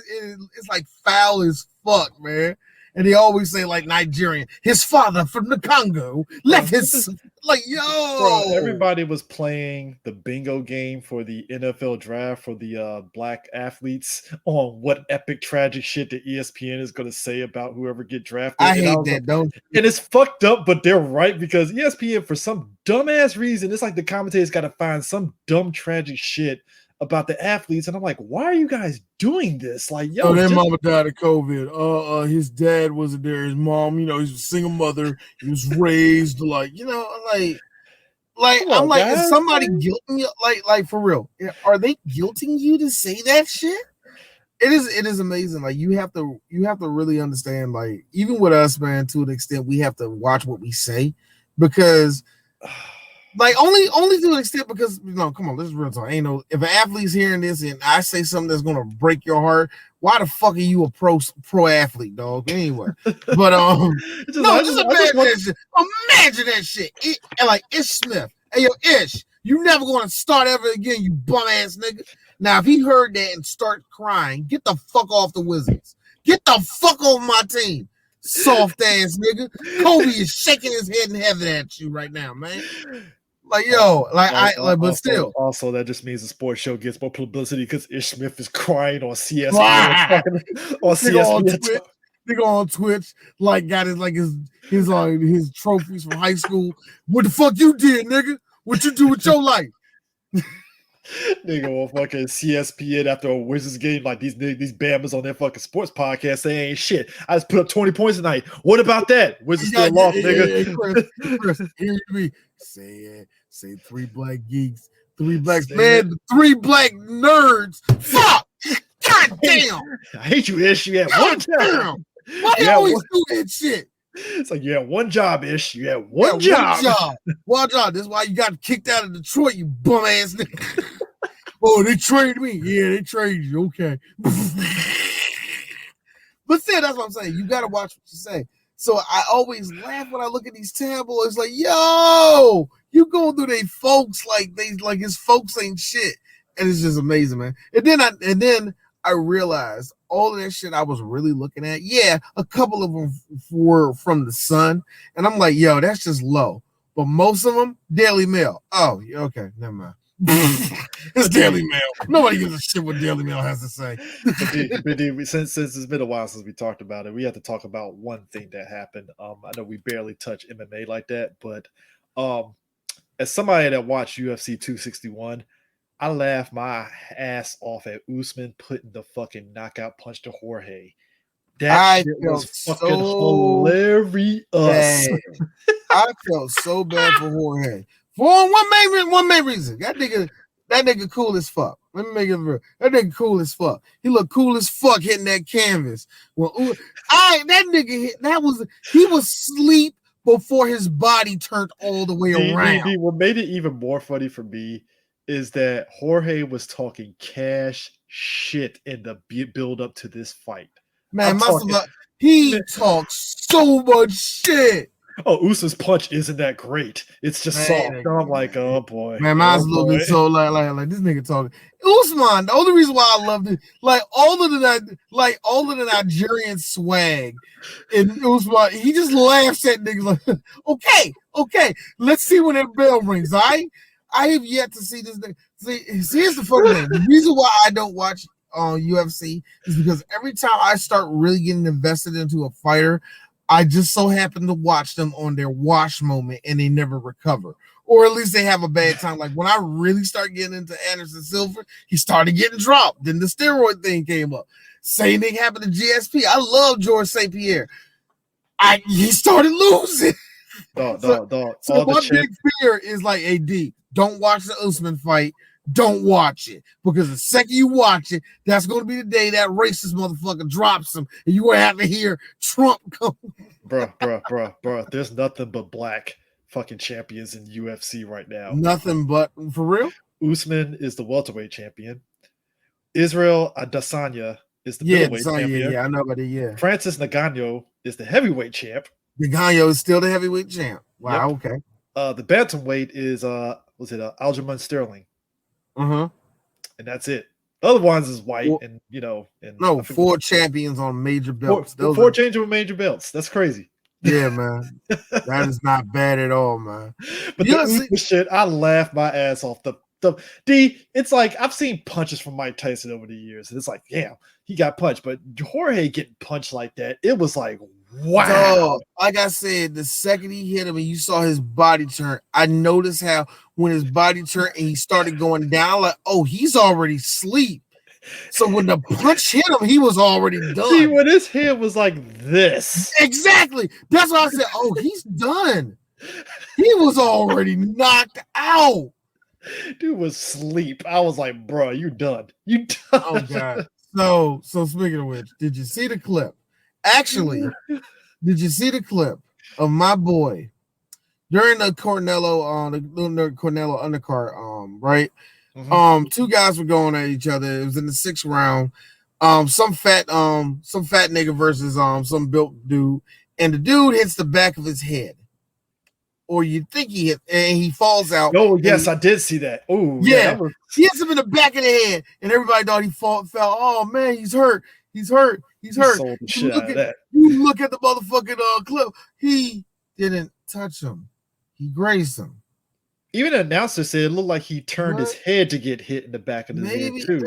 It's like foul as fuck, man. And they always say like Nigerian. His father from the Congo left his like, yo. Bro, everybody was playing the bingo game for the NFL draft for the black athletes on what epic tragic shit the ESPN is going to say about whoever get drafted. I hate that, don't you? And it's fucked up, but they're right because ESPN, for some dumbass reason, it's like the commentators got to find some dumb tragic shit about the athletes, and I'm like, why are you guys doing this? Like, yo, their mama died of COVID. His dad wasn't there. His mom, he was a single mother. He was raised like, I'm like, is somebody guilting you? Like for real, are they guilting you to say that shit? It is amazing. Like you have to really understand. Like even with us, man, to an extent, we have to watch what we say because. Like only to an extent because come on, this is real talk. Ain't no if an athlete's hearing this and I say something that's gonna break your heart, why the fuck are you a pro athlete, dog? Anyway, but just imagine that shit. Imagine that shit. And like Ish Smith, hey yo Ish, you never gonna start ever again, you bum ass nigga. Now if he heard that and start crying, get the fuck off the Wizards. Get the fuck off my team. Soft ass nigga. Kobe is shaking his head in heaven at you right now, man. Like yo, but still. Also, that just means the sports show gets more publicity because Ish Smith is crying on CSPN. On CSPN. Nigga on Twitch, like got his trophies from high school. What the fuck you did, nigga? What you do with your life? Nigga on fucking CSPN after a Wizards game, like these Bammers on their fucking sports podcast, they ain't shit. I just put up 20 points tonight. What about that? Wizards still lost, nigga. Chris, hear me. Say 3 black geeks, 3 blacks, man, 3 black nerds. Fuck! God damn! I hate you, Ish. You had one job. Why do you always do that shit? It's like you had one job, Ish. You had one job. One job. That's why you got kicked out of Detroit, you bum ass nigga. Oh, they traded me. Yeah, they traded you. Okay. But still, that's what I'm saying. You gotta watch what you say. So I always laugh when I look at these tabloids, like, yo, you going through they folks like his folks ain't shit. And it's just amazing, man. And then I realized all of that shit I was really looking at. Yeah, a couple of them were from the Sun. And I'm like, yo, that's just low. But most of them, Daily Mail. Oh, okay, never mind. It's Daily Mail. Nobody gives a shit what Daily Mail has to say. Since it's been a while since we talked about it, we have to talk about one thing that happened. I know we barely touch MMA like that, but as somebody that watched UFC 261, I laughed my ass off at Usman putting the fucking knockout punch to Jorge. That shit was fucking hilarious. I felt so bad for Jorge. For one main reason. That nigga cool as fuck. Let me make it real. That nigga cool as fuck. He looked cool as fuck hitting that canvas. Well, that nigga he was asleep before his body turned all the way around. What made it even more funny for me is that Jorge was talking cash shit in the build up to this fight. Man, he talks so much shit. Oh, Usman's punch isn't that great. It's just soft. I'm like, oh boy. Man, mine's a little bit so like this nigga talking. Usman, the only reason why I loved it, like all of the Nigerian swag, and Usman, he just laughs at niggas like, okay, let's see when that bell rings. I have yet to see this nigga. See, here's the fucking thing. The reason why I don't watch UFC is because every time I start really getting invested into a fighter, I just so happen to watch them on their wash moment and they never recover. Or at least they have a bad time. Like when I really start getting into Anderson Silva, he started getting dropped. Then the steroid thing came up. Same thing happened to GSP. I love George St. Pierre. He started losing. So my big fear is like, hey, D, don't watch the Usman fight. Don't watch it, because the second you watch it, that's going to be the day that racist motherfucker drops him, and you're going to have to hear Trump come. Bro. There's nothing but black fucking champions in UFC right now. Nothing but, for real? Usman is the welterweight champion. Israel Adesanya is the middleweight champion. Yeah, I know about it, yeah. Francis Ngannou is the heavyweight champ. Ngannou is still the heavyweight champ. Wow. Yep. Okay. The bantamweight is Aljamain Sterling, Uh-huh. and that's it. The other ones is white, Well, and No, 4 champions on major belts. Four changes with major belts. That's crazy. Yeah, man. That is not bad at all, man. But the shit, I laughed my ass off. It's like I've seen punches from Mike Tyson over the years, and it's like, damn, he got punched. But Jorge getting punched like that, it was like, wow. So, like I said, the second he hit him and you saw his body turn, I noticed how when his body turned and he started going down, like, oh, he's already asleep. So when the punch hit him, he was already done. See, when his head was like this. Exactly. That's why I said, oh, he's done. He was already knocked out. Dude was asleep. I was like, bro, you done. You done. Oh, God. So speaking of which, did you see the clip? Actually, did you see the clip of my boy during the Cornello undercard, right? Mm-hmm. 2 guys were going at each other. It was in the 6th round. Some fat nigga versus some built dude, and the dude hits the back of his head, or you think he hit, and he falls out. Oh yes, I did see that. Oh yeah, he hits him in the back of the head, and everybody thought he fell. Oh man, he's hurt. He's hurt. He's hurt. You look at the motherfucking clip. He didn't touch him. He grazed him. Even the announcer said it looked like he turned his head to get hit in the back of his head too.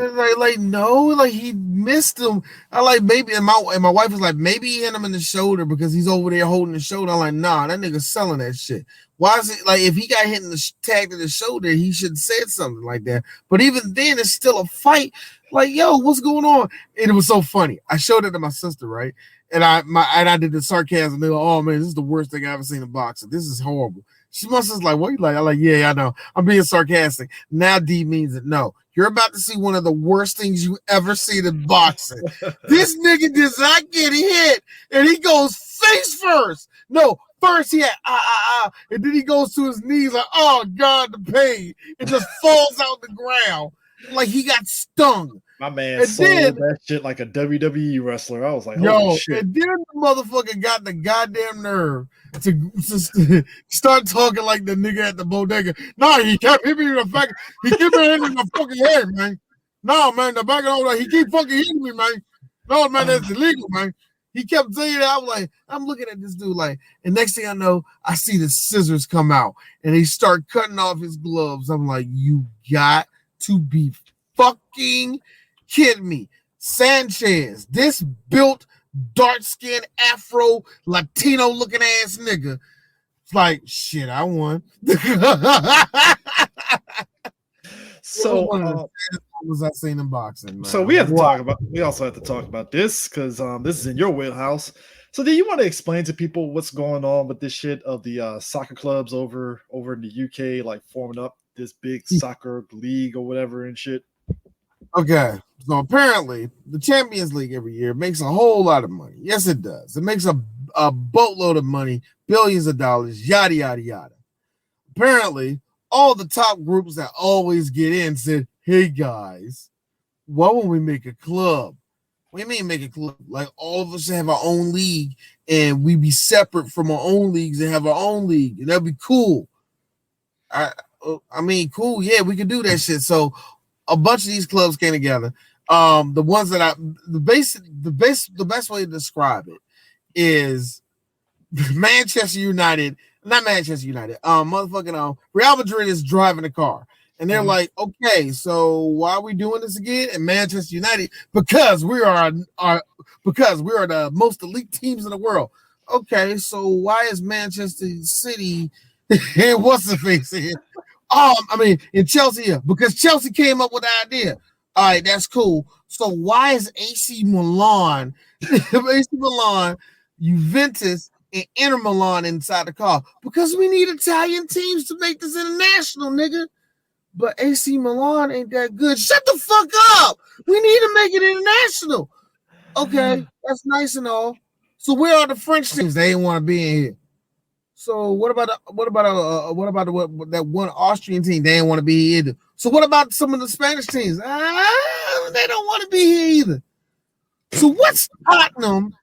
Like he missed him. I like maybe, and my wife was like, maybe he hit him in the shoulder because he's over there holding the shoulder. I'm like, nah, that nigga's selling that shit. Why is it like if he got hit in the tag to the shoulder, he should have said something like that. But even then, it's still a fight. Like, yo, what's going on? And it was so funny. I showed it to my sister, right? And I did the sarcasm. They're like, oh man, this is the worst thing I ever seen in boxing. This is horrible. She must have like, what you like? I'm like, yeah, I know. I'm being sarcastic. Now D means it. No, you're about to see one of the worst things you ever seen in boxing. This nigga does not get hit, and he goes face first. No, first he had and then he goes to his knees like, oh God, the pain. It just falls out the ground like he got stung. My man sold that shit like a WWE wrestler. I was like, holy shit. And then the motherfucker got the goddamn nerve to start talking like the nigga at the bodega. No, he kept hitting me in the back. He kept hitting me in the fucking head, man. No, man, the back of the he keep fucking hitting me, man. No, man, that's illegal, man. He kept saying that. I was like, I'm looking at this dude like, and next thing I know, I see the scissors come out and he start cutting off his gloves. I'm like, you got to be fucking kidding me. Sanchez, this built, dark-skinned, Afro, Latino-looking ass nigga. It's like, shit, I won. So, what was I seen in boxing, man? So we also have to talk about this because this is in your wheelhouse. So do you want to explain to people what's going on with this shit of the soccer clubs over in the UK, like forming up this big soccer league or whatever and shit? Okay, so apparently the Champions League every year makes a whole lot of money. Yes, it does. It makes a boatload of money, billions of dollars, yada, yada, yada. Apparently, all the top groups that always get in said, hey, guys, why won't we make a club? What do you mean make a club? Like all of us should have our own league and we be separate from our own leagues and have our own league. And that'd be cool. I mean, cool. Yeah, we could do that shit. So a bunch of these clubs came together. The ones that the best way to describe it is Manchester United, not Manchester United. Real Madrid is driving the car, and they're like, okay, so why are we doing this again? And Manchester United, because we are the most elite teams in the world. Okay, so why is Manchester City and what's the face here? In Chelsea, yeah, because Chelsea came up with the idea. All right, that's cool. So why is AC Milan, Juventus, and Inter Milan inside the car? Because we need Italian teams to make this international, nigga. But AC Milan ain't that good. Shut the fuck up. We need to make it international. Okay, that's nice and all. So where are the French teams? They ain't want to be in here. So what about that one Austrian team? They didn't want to be here either. So what about some of the Spanish teams? They don't want to be here either. So what's Tottenham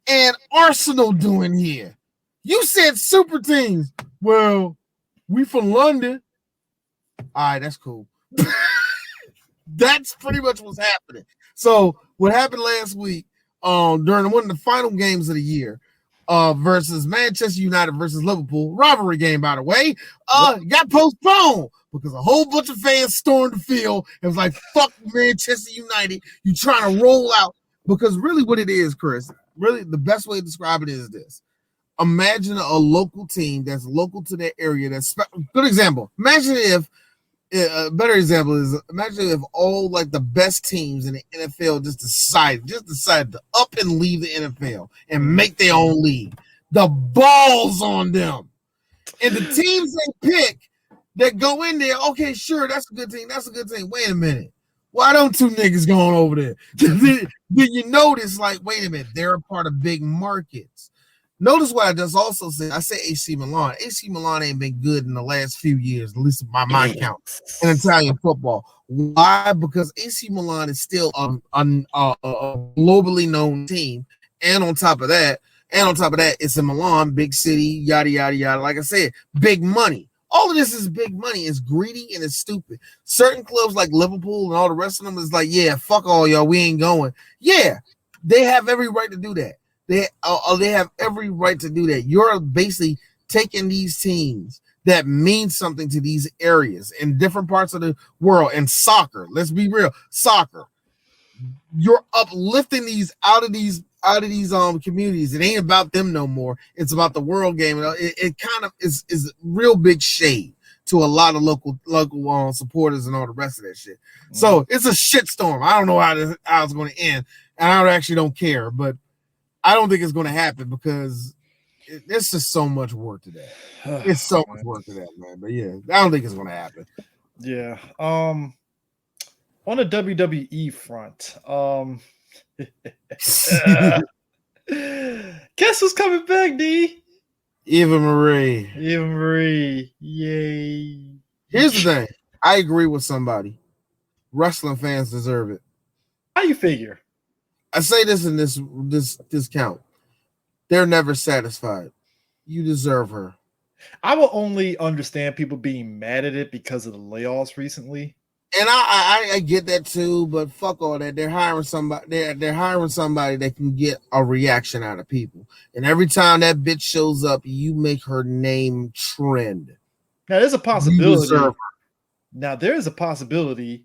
and Arsenal doing here? You said super teams. Well, we from London. All right, that's cool. That's pretty much what's happening. So what happened last week during one of the final games of the year versus Manchester United versus Liverpool, rivalry game, by the way, got postponed because a whole bunch of fans stormed the field and was like, fuck Manchester United, you trying to roll out. Because really what it is, Chris, really the best way to describe it is this. Imagine a local team that's local to that area. Good example. Imagine if a better example is imagine if all like the best teams in the NFL just decided to up and leave the NFL and make their own league. The balls on them. And the teams they pick that go in there, okay, sure, that's a good team. That's a good team. Wait a minute. Why don't two niggas going over there? Then you notice, like, wait a minute, they're a part of big markets. Notice what I just also said. I say AC Milan. AC Milan ain't been good in the last few years, at least by my count, in Italian football. Why? Because AC Milan is still a globally known team, and on top of that, it's in Milan, big city, yada yada yada. Like I said, big money. All of this is big money. It's greedy and it's stupid. Certain clubs like Liverpool and all the rest of them is like, yeah, fuck all y'all, we ain't going. Yeah, they have every right to do that. They have every right to do that. You're basically taking these teams that mean something to these areas in different parts of the world. And soccer, let's be real, soccer. You're uplifting these out of these communities. It ain't about them no more. It's about the world game. It kind of is real big shade to a lot of local supporters and all the rest of that shit. So it's a shitstorm. I don't know how it's going to end, and I actually don't care, but I don't think it's going to happen because there's just so much work to that. It's so much work to that, man. But yeah, I don't think it's going to happen. Yeah. On the WWE front, guess who's coming back, D? Eva Marie. Yay. Here's the thing. I agree with somebody. Wrestling fans deserve it. How you figure? I say this in this count. They're never satisfied. You deserve her. I will only understand people being mad at it because of the layoffs recently. And I get that too, but fuck all that. They're hiring somebody. They're hiring somebody that can get a reaction out of people. And every time that bitch shows up, you make her name trend. Now there's a possibility. Now there is a possibility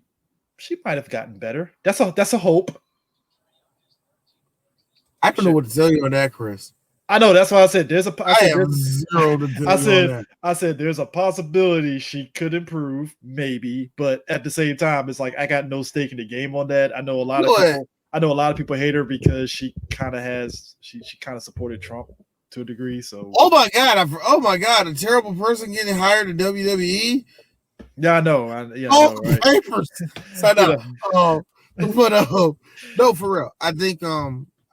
she might have gotten better. That's a hope. I don't know what to tell you on that, Chris. I know, that's why I said there's a. I said there's a possibility she could improve, maybe, but at the same time, it's like I got no stake in the game on that. I know a lot of people hate her because she kind of supported Trump to a degree. So oh my god, a terrible person getting hired at WWE. Yeah, I know. Right? Papers. So no, for real. I think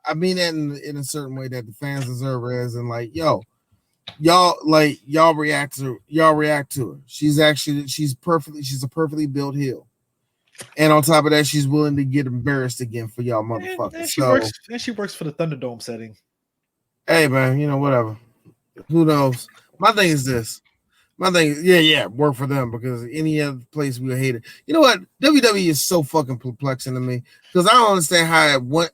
I mean that in a certain way that the fans deserve her as, and like, y'all react to her. She's a perfectly built heel. And on top of that, she's willing to get embarrassed again for y'all motherfuckers. And she works for the Thunderdome setting. Hey man, whatever. Who knows? My thing is this. Work for them, because any other place we would hate it. You know what? WWE is so fucking perplexing to me, because I don't understand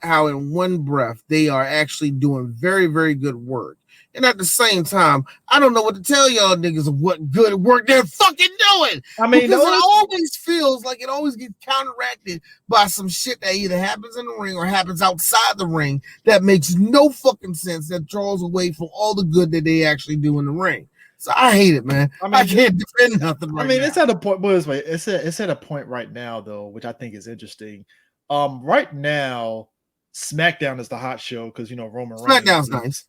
how in one breath they are actually doing very, very good work. And at the same time, I don't know what to tell y'all niggas of what good work they're fucking doing. I mean, because it always feels like it always gets counteracted by some shit that either happens in the ring or happens outside the ring that makes no fucking sense, that draws away from all the good that they actually do in the ring. So I hate it, man. I can't defend nothing right now. It's at a point. It's at a point right now, though, which I think is interesting. Right now, SmackDown is the hot show because Roman Reigns. SmackDown's nice.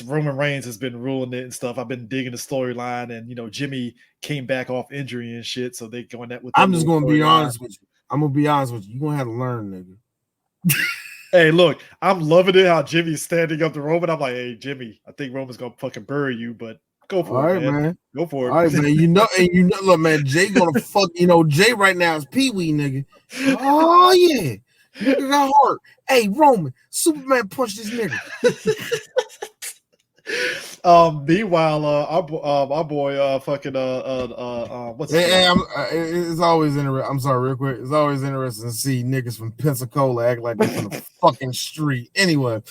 Roman Reigns has been ruling it and stuff. I've been digging the storyline, and Jimmy came back off injury and shit, so they going that with. I'm just gonna be honest with you. You're gonna have to learn, nigga. Hey, look, I'm loving it how Jimmy's standing up to Roman. I'm like, hey, Jimmy, I think Roman's gonna fucking bury you, but go for it, man. Go for it. All right, man. Look, man, Jay gonna fuck. Jay right now is Pee Wee, nigga. Oh yeah. Nigga got heart. Hey, Roman, Superman punched this nigga. Meanwhile, our boy, what's his name? It's always interesting. I'm sorry, real quick. It's always interesting to see niggas from Pensacola act like they're from the fucking street. Anyway,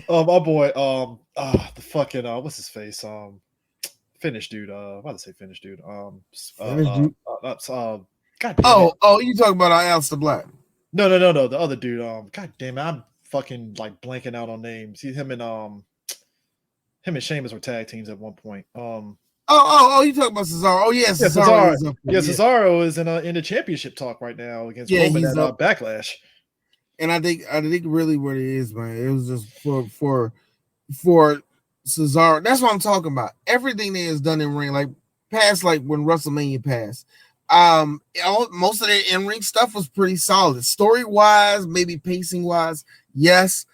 our boy, the fucking what's his face? Finnish dude. About to say Finnish dude. God damn it. Oh, you talking about Alistair Black? No, the other dude. God damn it, I'm fucking like blanking out on names. Him and Sheamus were tag teams at one point. You talking about Cesaro? Oh, yeah, Cesaro. Is up there, yeah, Cesaro is in the championship talk right now against Roman at Backlash. And I think really what it is, man, it was just for Cesaro. That's what I'm talking about. Everything that is done in ring, like past, like when WrestleMania passed. Most of their in-ring stuff was pretty solid. Story-wise, maybe pacing-wise, yes.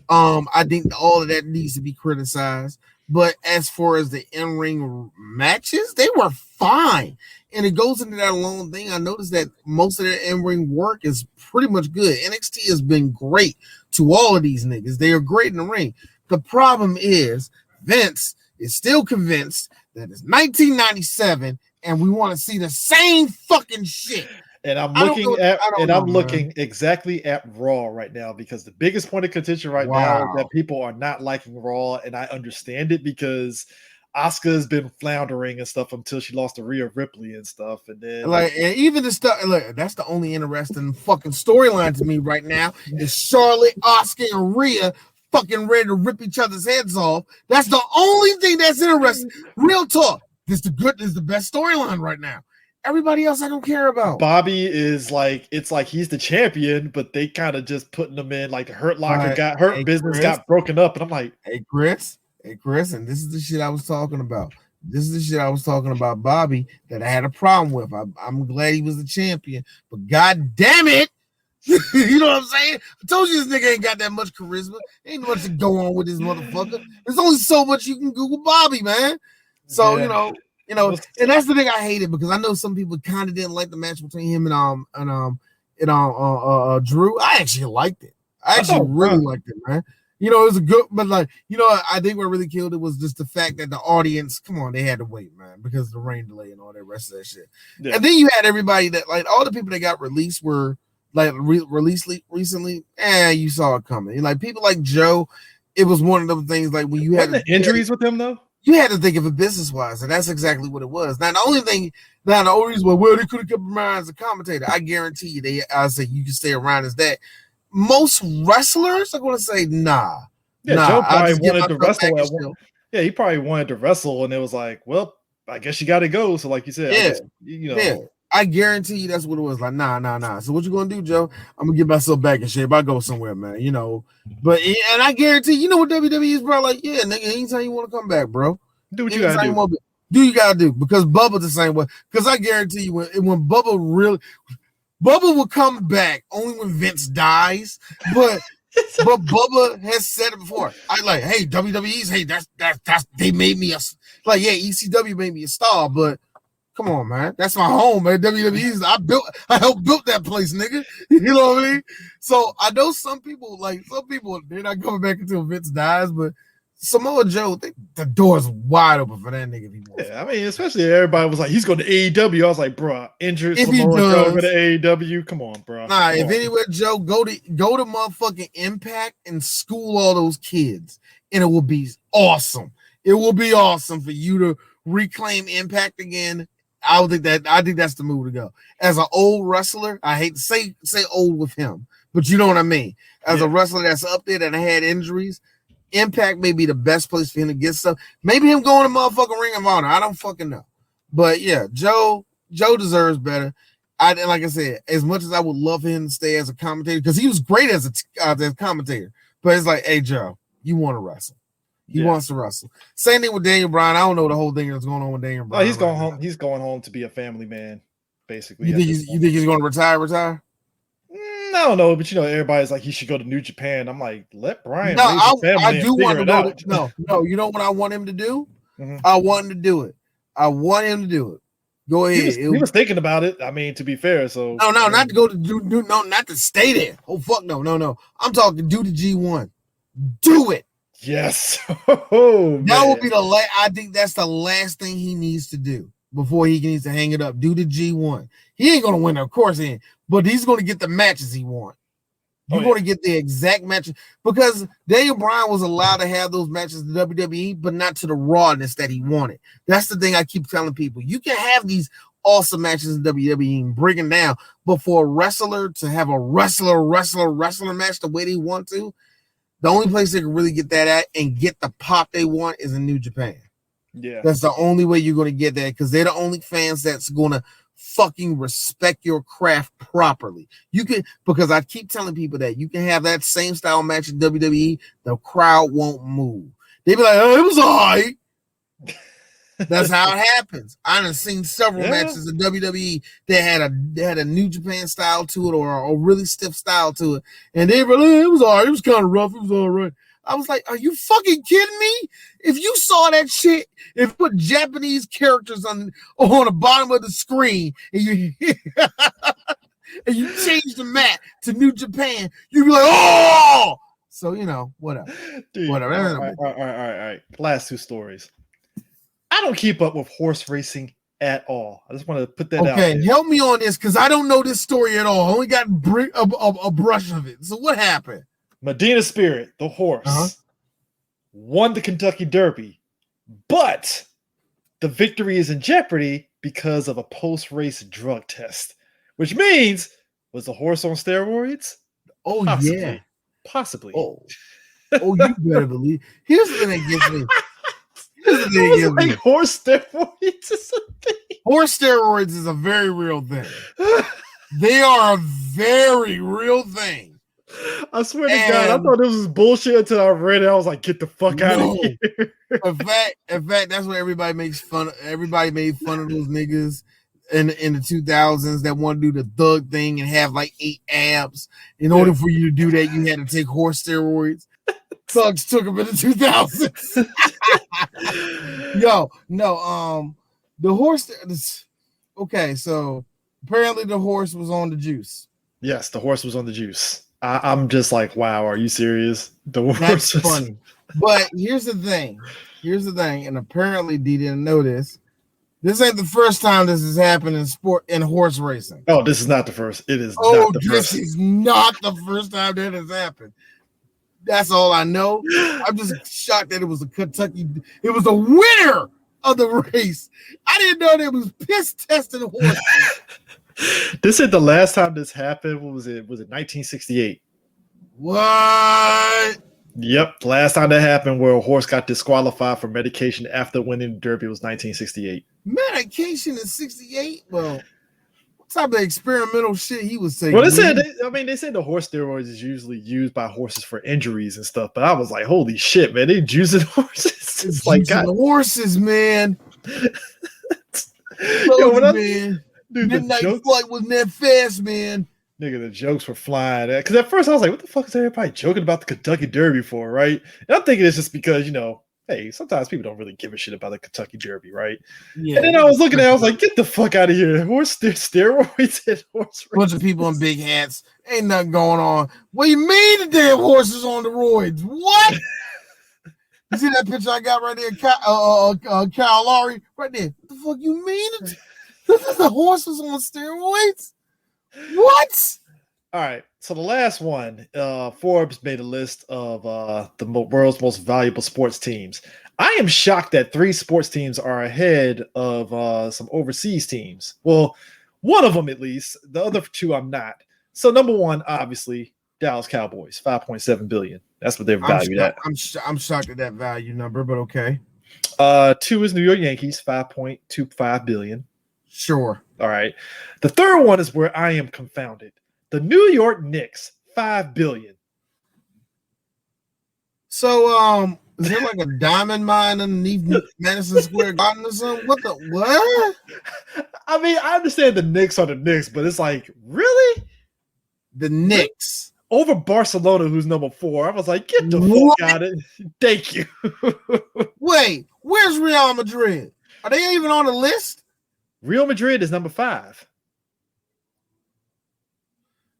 I think all of that needs to be criticized. But as far as the in-ring matches, they were fine. And it goes into that long thing. I noticed that most of their in-ring work is pretty much good. NXT has been great to all of these niggas. They are great in the ring. The problem is Vince is still convinced that it's 1997 and we want to see the same fucking shit. And I'm looking exactly at Raw right now because the biggest point of contention right now is that people are not liking Raw, and I understand it because Asuka's been floundering and stuff until she lost to Rhea Ripley and stuff, and then and even the stuff. Look, that's the only interesting fucking storyline to me right now is Charlotte, Asuka, and Rhea fucking ready to rip each other's heads off. That's the only thing that's interesting. Real talk. This is the best storyline right now. Everybody else I don't care about. Bobby is like, it's like he's the champion, but they kind of just putting him in like the Hurt Locker got hurt, business got broken up, and I'm like, hey Chris, and this is the shit I was talking about. Bobby, that I had a problem with. I'm glad he was the champion, but god damn it, you know what I'm saying? I told you this nigga ain't got that much charisma. Ain't much to go on with this motherfucker. There's only so much you can Google Bobby, man. So you know, and that's the thing I hated because I know some people kind of didn't like the match between him and Drew. I actually liked it. I actually really liked it, man. You know, it was a good, but like, you know, I think what really killed it was just the fact that the audience, come on, they had to wait, man, because of the rain delay and all that rest of that shit. Yeah. And then you had everybody that, like, all the people that got released were like released recently, and you saw it coming. And like people like Joe, it was one of those things like when you had the injuries with him though. You had to think of it business-wise, and that's exactly what it was. Now, the only reason why they could have kept him around as a commentator, I guarantee you, I say you can stay around as that. Most wrestlers are going to say, nah. Yeah, Joe probably wanted to wrestle. He probably wanted to wrestle, and it was like, well, I guess you got to go. So, like you said, I guarantee you that's what it was. Like, nah. So what you gonna do, Joe? I'm gonna get myself back in shape. I go somewhere, man. You know. But and I guarantee, you know what WWE is, bro? Like, yeah, nigga, anytime you want to come back, bro. Do what you gotta do. You gotta do, because Bubba's the same way. Because I guarantee you, when Bubba will come back only when Vince dies. But Bubba has said it before. I like, hey, WWE's, hey, that's they made me ECW made me a star, but. Come on, man. That's my home, man. WWE's I helped build that place, nigga. You know what I mean? So I know some people, they're not coming back until Vince dies, but Samoa Joe, the door's wide open for that nigga if he wants. Yeah, I mean, especially everybody was like, he's going to AEW. I was like, bro, injured Samoa Joe to AEW. Come on, bro. Anywhere, Joe, go to motherfucking Impact and school all those kids, and it will be awesome. It will be awesome for you to reclaim Impact again. I think that's the move to go. As an old wrestler, I hate to say old with him, but you know what I mean. As a wrestler that's up there that had injuries, Impact may be the best place for him to get stuff. Maybe him going to motherfucking Ring of Honor. I don't fucking know. But yeah, Joe deserves better. Like I said, as much as I would love him to stay as a commentator, because he was great as a commentator, but it's like, hey Joe, you want to wrestle. He wants to wrestle. Same thing with Daniel Bryan. I don't know the whole thing that's going on with Daniel Bryan. He's going home. He's going home to be a family man, basically. You think he's going to retire? I don't know, but everybody's like he should go to New Japan. I'm like, let Bryan raise his family. I do want to go. No. You know what I want him to do? Mm-hmm. I want him to do it. Go ahead. He was thinking about it. I mean, to be fair, so no, not to go to not to stay there. Oh fuck, no. I'm talking do the G1. Do it. Yes. Oh, that will be the last. I think that's the last thing he needs to do before he needs to hang it up. Do the G1. He ain't gonna win, of course, but he's gonna get the matches he wants. You're going to get the exact matches because Daniel Bryan was allowed to have those matches in WWE, but not to the rawness that he wanted. That's the thing I keep telling people. You can have these awesome matches in WWE and bring them down, but for a wrestler to have a wrestler match the way they want to, the only place they can really get that at and get the pop they want is in New Japan. Yeah. That's the only way you're going to get that because they're the only fans that's going to fucking respect your craft properly. You can, because I keep telling people that you can have that same style match in WWE, the crowd won't move. They be like, oh, it was all right. That's how it happens. I've seen several matches in WWE that had a New Japan style to it or a really stiff style to it, and they were like, it was all right. It was kind of rough. It was all right. I was like, are you fucking kidding me? If you saw that shit, if you put Japanese characters on the bottom of the screen and you and you change the map to New Japan, you'd be like, oh! So, whatever. Dude, whatever. All right. Last two stories. I don't keep up with horse racing at all. I just want to put that out there. Okay, help me on this because I don't know this story at all. I only got a brush of it. So what happened? Medina Spirit, the horse, won the Kentucky Derby, but the victory is in jeopardy because of a post-race drug test, which means, was the horse on steroids? Oh, Possibly. yeah. Possibly. Oh, you better believe. Here's the thing that gets me. Horse steroids is a thing. Horse steroids is a very real thing. They are a very real thing. I swear to God, I thought this was bullshit until I read it. I was like, get the fuck out of here. In fact, that's what everybody makes fun of. Everybody made fun of those niggas in the 2000s that want to do the thug thing and have like 8 abs. In order for you to do that, you had to take horse steroids. Thugs took them in the 2000s. The horse. Okay, so apparently the horse was on the juice. Yes, the horse was on the juice. I'm just like, wow, are you serious? That's funny. But here's the thing, and apparently D didn't know this. This ain't the first time this has happened in horse racing. Oh, this is not the first. It is not the this first. Is not the first time that has happened. That's all I know. I'm just shocked that it was it was the winner of the race. I didn't know there was piss testing horses. This is the last time this happened. What was it? Was it 1968? What? Yep. The last time that happened where a horse got disqualified for medication after winning the Derby was 1968. Medication in 68? Well, what type of experimental shit he was taking? Well, they said the horse steroids is usually used by horses for injuries and stuff, but I was like, holy shit, man, they juicing horses. It's like horses, man. Man. Dude, Midnight Flight wasn't that fast, man. Nigga, the jokes were flying. Because at first I was like, what the fuck is everybody joking about the Kentucky Derby for, right? And I'm thinking it's just because, hey, sometimes people don't really give a shit about the Kentucky Derby, right? Yeah. And then I was looking at it, I was like, get the fuck out of here. Horse steroids and horse racing. Bunch of people in big hats. Ain't nothing going on. What do you mean the damn horses on the roids? What? You see that picture I got right there? Kyle Lowry? Right there. What the fuck you mean? The horses on steroids? What? All right. So the last one, Forbes made a list of the world's most valuable sports teams. I am shocked that 3 sports teams are ahead of some overseas teams. Well, one of them at least. The other 2 I'm not. So number 1, obviously, Dallas Cowboys, $5.7 billion. That's what they're valued at. I'm shocked at that value number, but okay. 2 is New York Yankees, $5.25 billion. Sure. All right. The third one is where I am confounded. The New York Knicks, $5 billion. So, is there like a diamond mine underneath Madison Square Garden or something? What? I mean, I understand the Knicks are the Knicks, but it's like, really? The Knicks. Over Barcelona, who's number 4. I was like, get the fuck out of it. Thank you. Wait, where's Real Madrid? Are they even on the list? Real Madrid is number 5.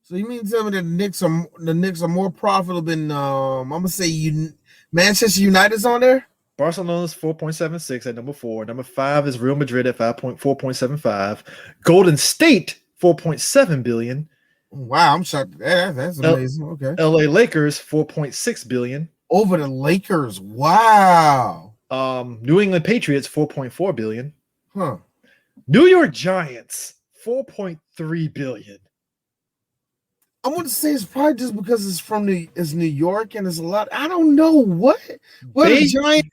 So you mean to tell me that the Knicks are more profitable than I'm gonna say Manchester United's on there? Barcelona's 4.76 at number 4. Number 5 is Real Madrid at 4.75. Golden State 4.7 billion. Wow, I'm shocked. That's amazing. Okay. LA Lakers 4.6 billion. Over the Lakers. Wow. New England Patriots 4.4 billion. Huh. New York Giants 4.3 billion. I want to say it's probably just because it's New York and it's a lot. I don't know what the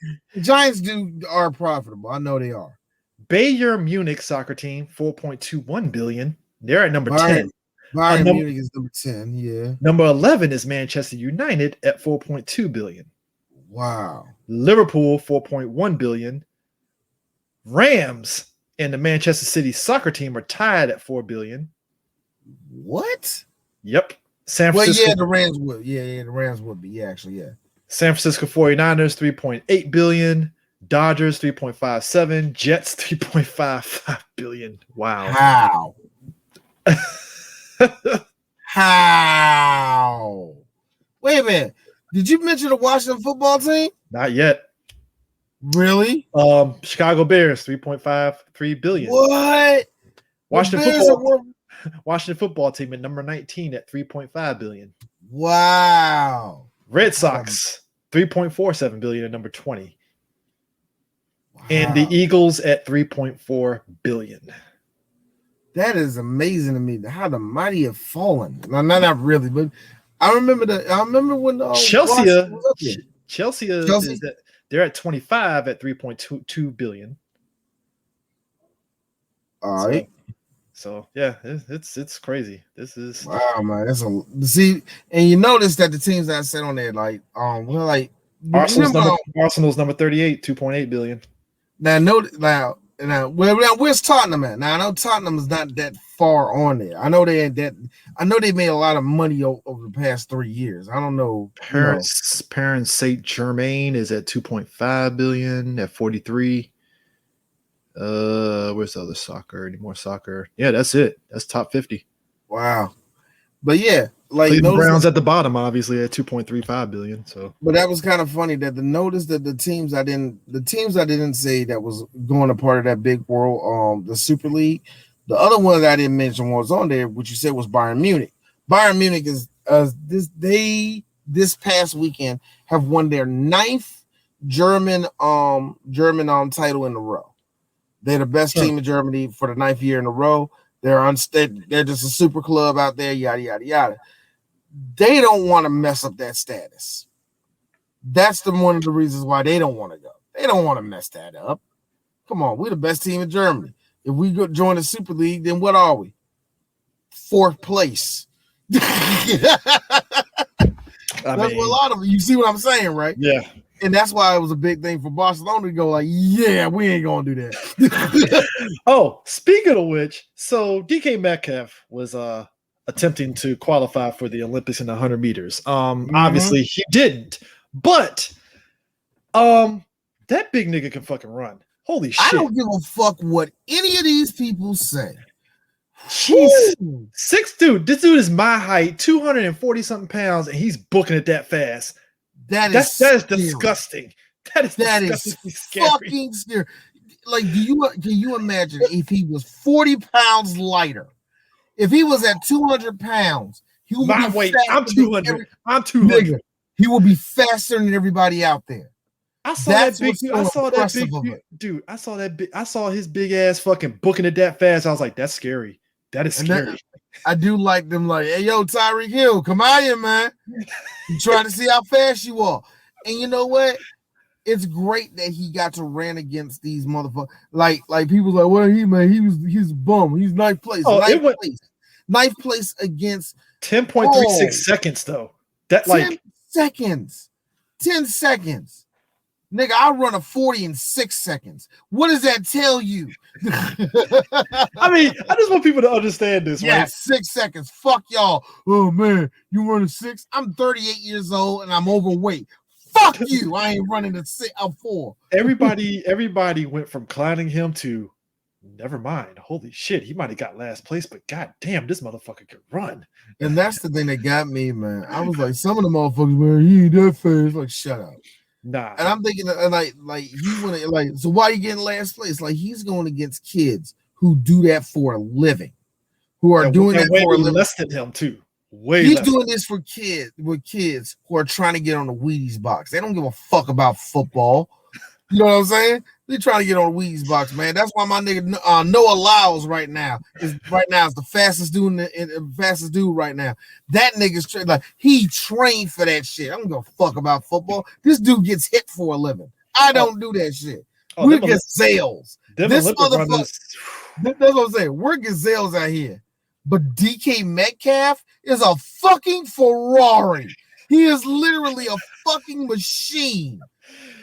Giants are profitable. I know they are. Bayern Munich soccer team 4.21 billion. They're at number 10. Bayern Munich is number 10. Yeah. Number 11 is Manchester United at 4.2 billion. Wow. Liverpool 4.1 billion. Rams and the Manchester City soccer team are tied at 4 billion. What? Yep. San Francisco. Well, yeah, the Rams would. Yeah, the Rams would be. Yeah, actually, yeah. San Francisco 49ers 3.8 billion. Dodgers 3.57. Jets 3.55 billion. Wow. How? Wait a minute. Did you mention the Washington football team? Not yet. Really? Chicago Bears 3.53 billion. What? Washington football team at number 19 at 3.5 billion. Wow. Red Sox 3.47 billion at number 20. Wow. And the Eagles at 3.4 billion. That is amazing to me. How the mighty have fallen. No, not really, but I remember when Chelsea they're at 25 at 3.22 billion. All right. So yeah, it's crazy. This is wow, man. That's see, and you notice that the teams that I said on there, like Arsenal's number 38, 2.8 billion. Now, where's Tottenham at? Now I know Tottenham is not that far on there. I know they made a lot of money over the past 3 years. I don't know. Paris Saint Germain is at 2.5 billion at 43. Where's the other soccer? Any more soccer? Yeah, that's it. That's top 50. Wow. But yeah, like the Browns at the bottom, obviously at 2.35 billion. So, but that was kind of funny that the teams I didn't say that was going to part of that big world, the Super League. The other one that I didn't mention was on there, which you said was Bayern Munich. Bayern Munich is this past weekend have won their 9th German title in a row. They're the best team in Germany for the 9th year in a row. They're just a super club out there, yada, yada, yada. They don't want to mess up that status. That's one of the reasons why they don't want to go. They don't want to mess that up. Come on, we're the best team in Germany. If we go join the Super League, then what are we? 4th place. That's what a lot of them. You see what I'm saying, right? Yeah. And that's why it was a big thing for Barcelona to go like, yeah, we ain't gonna do that. Oh, speaking of which, so DK Metcalf was attempting to qualify for the Olympics in the 100 meters. Obviously he didn't, but that big nigga can fucking run. Holy shit! I don't give a fuck what any of these people say. He's 6 dude. This dude is my height, 240 something pounds, and he's booking it that fast. That is disgusting. That is scary. Fucking scary. Like, can you imagine if he was 40 pounds lighter? If he was at 200 pounds, he would be weight. I'm 200. I'm 200. Nigga, he will be faster than everybody out there. I saw that big dude. I saw his big ass fucking booking it that fast. I was like, that's scary. That is scary. I do like them. Like, hey, yo, Tyreek Hill, come out here, man. I'm trying to see how fast you are. And you know what? It's great that he got to run against these motherfuckers. Like people like, well, he's a bum. He's 9th place. Ninth place against 10.36 seconds though. That 10 seconds. 10 seconds. Nigga, I run a 40 in 6 seconds. What does that tell you? I mean, I just want people to understand this. Yeah, right? 6 seconds. Fuck y'all. Oh man, you running 6? I'm 38 years old and I'm overweight. Fuck you. I ain't running a 4. Everybody went from clowning him to Never mind. Holy shit, he might have got last place, but god damn, this motherfucker could run. And that's the thing that got me, man. I was like, some of the motherfuckers, man, he ain't that fast. Like, shut up. Nah. And I'm thinking, like he want to, like, so why you getting last place? Like, he's going against kids who do that for a living, who are doing that for a living. Less than him too. He's doing this for kids who are trying to get on the Wheaties box. They don't give a fuck about football. You know what I'm saying? They're trying to get on the Wheaties box, man. That's why my nigga Noah Lyles right now is the fastest dude right now. That nigga's like he trained for that shit. I don't give a fuck about football. This dude gets hit for a living. I don't do that shit. We're gazelles. This motherfucker. That's what I'm saying. We're gazelles out here. But DK Metcalf is a fucking Ferrari. He is literally a fucking machine.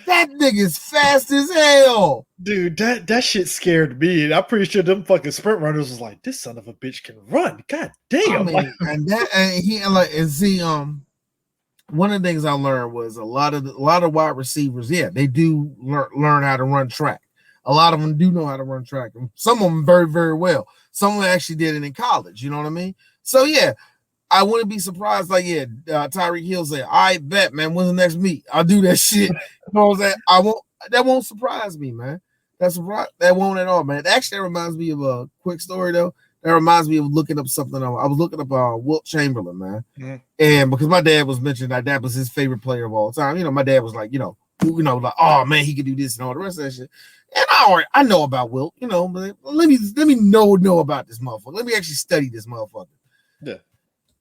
That nigga's fast as hell. Dude, that shit scared me. And I'm pretty sure them fucking sprint runners was like, this son of a bitch can run. God damn. I mean, one of the things I learned was a lot of wide receivers, yeah, they do learn how to run track. A lot of them do know how to run track. Some of them very, very well. Some of them actually did it in college. You know what I mean? So, yeah, I wouldn't be surprised. Like, yeah, Tyreek Hill said, I bet, man, when's the next meet? I'll do that shit. You know what I'm saying? That won't surprise me, man. That won't at all, man. Actually, that reminds me of a quick story, though. That reminds me of looking up something. I was looking up Wilt Chamberlain, man. Mm-hmm. And because my dad was mentioning that was his favorite player of all time. You know, my dad was like, like, oh, man, he could do this and all the rest of that shit. And I know about Wilt, but let me know about this motherfucker. Let me actually study this motherfucker. Yeah.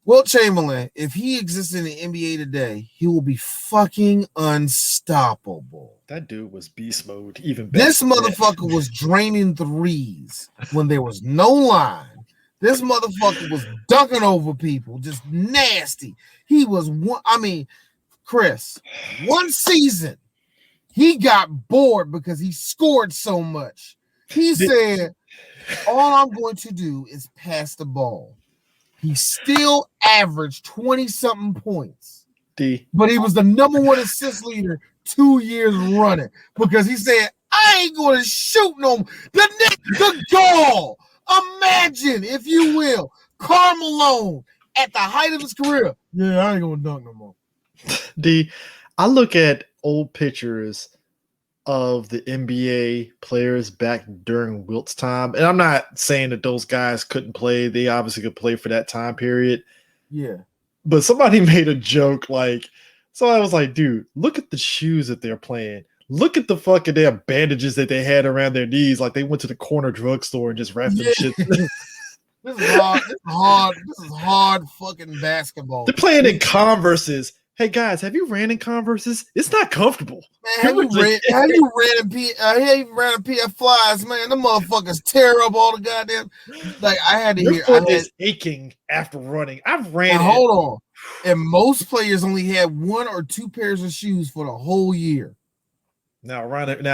Wilt Chamberlain, if he exists in the NBA today, he will be fucking unstoppable. That dude was beast mode, even better. This motherfucker was draining threes when there was no line. This motherfucker was dunking over people, just nasty. He was Chris, one season, he got bored because he scored so much. He said, all I'm going to do is pass the ball. He still averaged 20-something points. But he was the number one assist leader 2 years running because he said, I ain't going to shoot no more. The goal. Imagine, if you will, Karl Malone at the height of his career. Yeah, I ain't going to dunk no more. I look at old pictures of the NBA players back during Wilt's time, and I'm not saying that those guys couldn't play. They obviously could play for that time period. Yeah. But somebody made a joke so I was like, dude, look at the shoes that they're playing. Look at the fucking damn bandages that they had around their knees. Like they went to the corner drugstore and just wrapped them shit. This is hard. This is hard fucking basketball. They're playing in Converses. Hey guys, have you ran in Converses? It's not comfortable. Man, have you ran in PF Flies, man? The motherfuckers tear up all the goddamn. Like I had to Your hear. foot is aching after running. I've ran. Hold on. And most players only had 1 or 2 pairs of shoes for the whole year. Now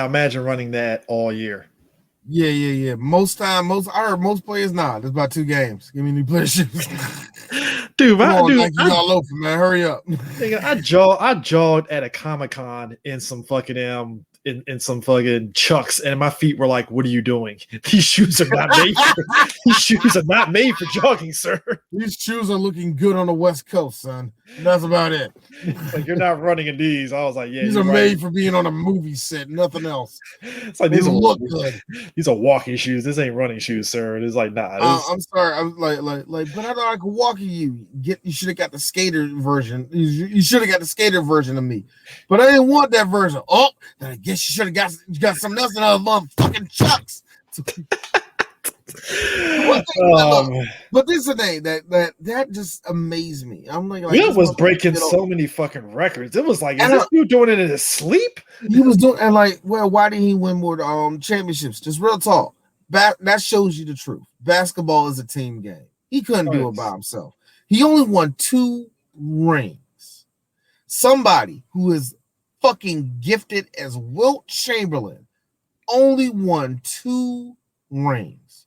imagine running that all year. Yeah. I heard most players there's about 2 games. Give me new player shoes. Dude, y'all loafing, man. Hurry up. I jogged at a Comic-Con in some fucking in some fucking Chucks, and my feet were like, "What are you doing? These shoes are not made. These shoes are not made for jogging, sir. These shoes are looking good on the West Coast, son. That's about it. Like you're not running in these." I was like, "Yeah, these are made for being on a movie set, nothing else." It's like these look good. These are walking shoes. This ain't running shoes, sir. It's like, nah. I'm sorry. I'm like, but I know I could walk you. You should have got the skater version. You should have got the skater version of me, but I didn't want that version. Oh, then I guess you should have got something else in other motherfucking Chucks. But this is the thing that just amazed me. I'm like Will was breaking so many fucking records. It was like, is this dude doing it in his sleep? He was doing, and why didn't he win more championships? Just real talk. That shows you the truth. Basketball is a team game. He couldn't do it by himself. He only won 2 rings. Somebody who is fucking gifted as Wilt Chamberlain only won 2 rings.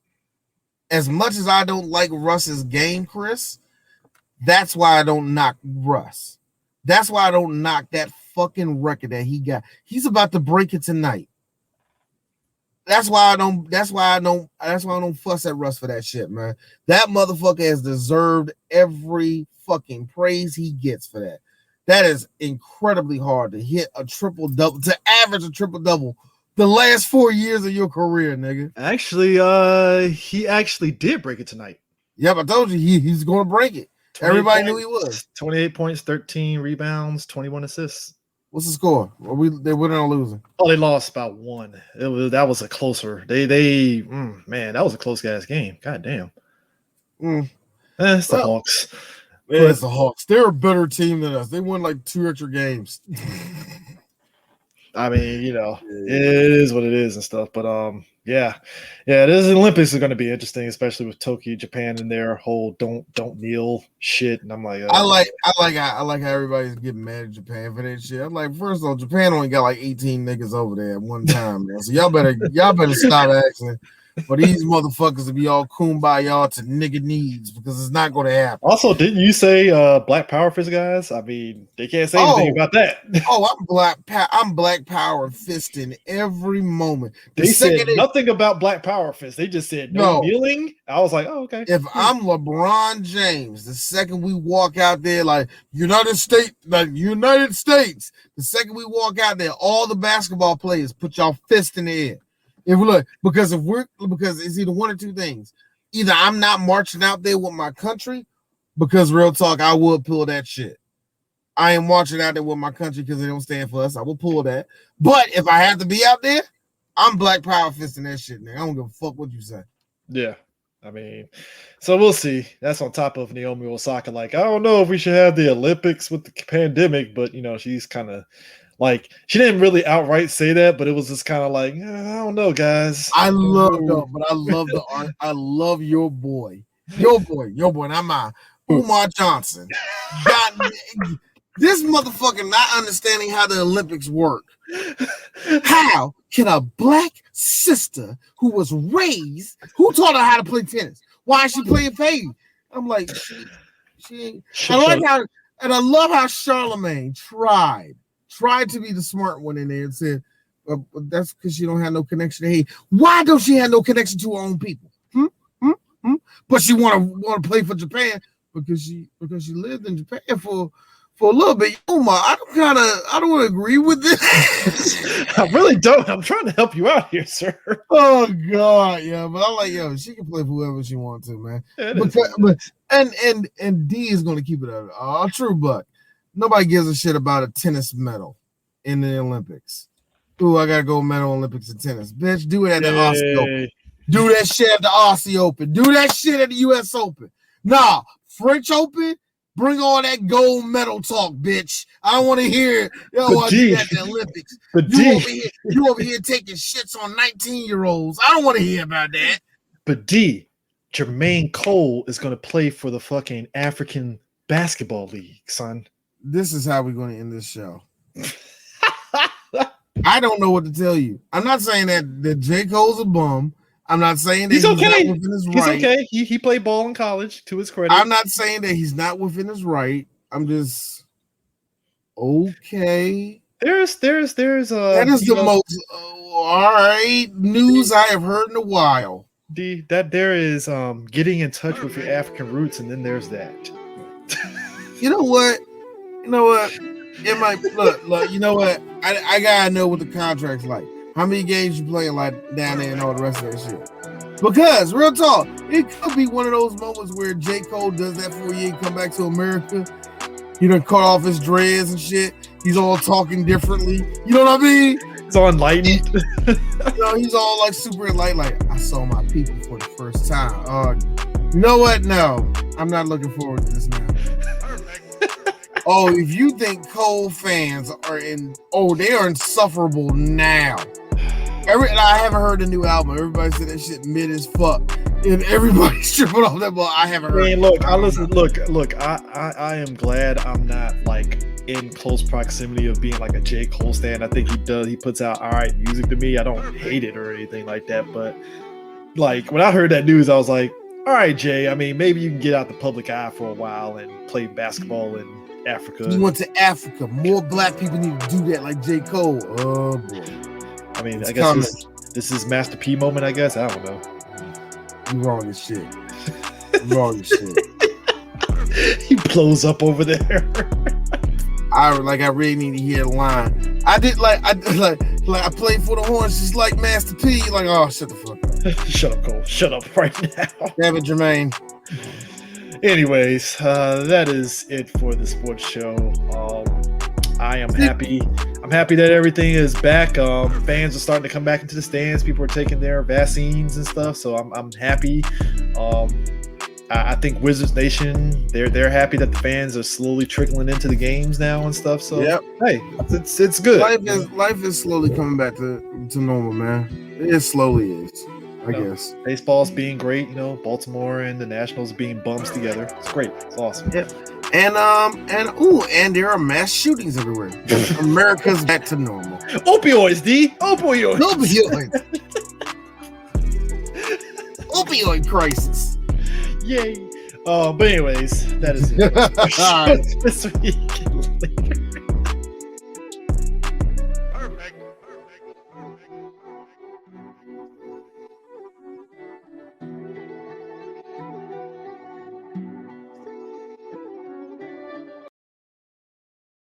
As much as I don't like Russ's game, Chris, that's why I don't knock Russ. That's why I don't knock that fucking record that he got. He's about to break it tonight. That's why I don't fuss at Russ for that shit, man. That motherfucker has deserved every fucking praise he gets for that. That is incredibly hard to hit a triple double, to average a triple double the last 4 years of your career, nigga. Actually, he actually did break it tonight. Yep, I told you he's going to break it. Everybody knew he was. 28 points, 13 rebounds, 21 assists. What's the score? They winning or losing? Oh, they lost about one. That was a closer. Man, that was a close ass game. God damn. It's the Hawks. It's the Hawks. They're a better team than us. They won like 2 extra games. I mean, it is what it is and stuff. But this Olympics is going to be interesting, especially with Tokyo, Japan, and their whole don't kneel shit. And I'm like, I like how everybody's getting mad at Japan for that shit. I'm like, first of all, Japan only got like 18 niggas over there at one time, man. So y'all better stop asking for these motherfuckers to be all kumbaya to nigga needs, because it's not going to happen. Also, didn't you say Black Power fist guys? I mean, they can't say anything about that. I'm Black Power fisting every moment. They said nothing about Black Power fist. They just said no kneeling. I was like, oh, okay. If I'm LeBron James, the second we walk out there, like United States, the second we walk out there, all the basketball players put y'all fist in the air. Because it's either one or two things. Either I'm not marching out there with my country, because real talk, I would pull that shit. I ain't marching out there with my country because they don't stand for us. I will pull that. But if I have to be out there, I'm Black Power fisting that shit, man. I don't give a fuck what you say. Yeah. I mean, so we'll see. That's on top of Naomi Osaka. Like, I don't know if we should have the Olympics with the pandemic, but she's kind of like, she didn't really outright say that, but it was just kind of like, I don't know, guys. I love the art. I love your boy. And I'm Umar Johnson. This motherfucker not understanding how the Olympics work. How can a black sister who was raised, who taught her how to play tennis? Why is she playing fade? I'm like, she I love how Charlemagne tried to be the smart one in there and said, that's because she don't have no connection to Haiti. Why don't she have no connection to her own people? But she want to play for Japan because she lived in Japan for a little bit. I don't want to agree with this. I really don't. I'm trying to help you out here, sir. Oh God, yeah, but I'm like, she can play for whoever she wants to, man. And D is going to keep it a true buck. Nobody gives a shit about a tennis medal in the Olympics. Ooh, I gotta go medal Olympics in tennis. Bitch, do it at the Aussie Open. Do that shit at the Aussie Open. Do that shit at the US Open. Nah, French Open, bring all that gold medal talk, bitch. I don't want to hear I do that at the Olympics. You over here taking shits on 19-year-olds. I don't want to hear about that. But D, Jermaine Cole is gonna play for the fucking African Basketball League, son. This is how we're going to end this show. I don't know what to tell you. I'm not saying that J. Cole's a bum. I'm not saying that he's okay. Not within his right. He's okay. He played ball in college, to his credit. I'm not saying that he's not within his right. I'm just okay. That is the most all right news I have heard in a while. That there is getting in touch with your African roots, and then there's that. You know what? It might look. You know what? I gotta know what the contract's like. How many games you playing like down there and all the rest of that shit? Because real talk, it could be one of those moments where J. Cole does that 4 years, come back to America. He done cut off his dreads and shit. He's all talking differently. You know what I mean? He's all enlightened. He's all like super enlightened. Like, I saw my people for the first time. You know what? No, I'm not looking forward to this now. Oh, if you think Cole fans they are insufferable now. I haven't heard the new album. Everybody said that shit mid as fuck, and everybody's tripping off that. But I haven't heard. Look. I am glad I'm not like in close proximity of being like a J. Cole stan. I think he puts out all right music to me. I don't hate it or anything like that. But like when I heard that news, I was like, all right, Jay. I mean, maybe you can get out the public eye for a while and play basketball in Africa. You went to Africa. More black people need to do that, like J. Cole. Oh boy. I mean, I guess This is Master P moment, I guess. I don't know. You wrong as shit. You wrong as shit. He blows up over there. I really need to hear the line. I played for the Horns just like Master P. Like, oh, shut the fuck up. Shut up, Cole. Shut up right now. Damn it, Jermaine. Anyways, that is it for the sports show. I am happy. I'm happy that everything is back. Fans are starting to come back into the stands. People are taking their vaccines and stuff. So I'm happy. I think Wizards Nation, they're happy that the fans are slowly trickling into the games now and stuff. So hey, it's good. Life is slowly coming back to normal, man. It slowly is, I guess. Baseball's being great, Baltimore and the Nationals being bums together. It's great. It's awesome. Yep. And there are mass shootings everywhere. America's back to normal. Opioids, D. Opioids. Opioid crisis. Yay. But anyways, that is it. This week.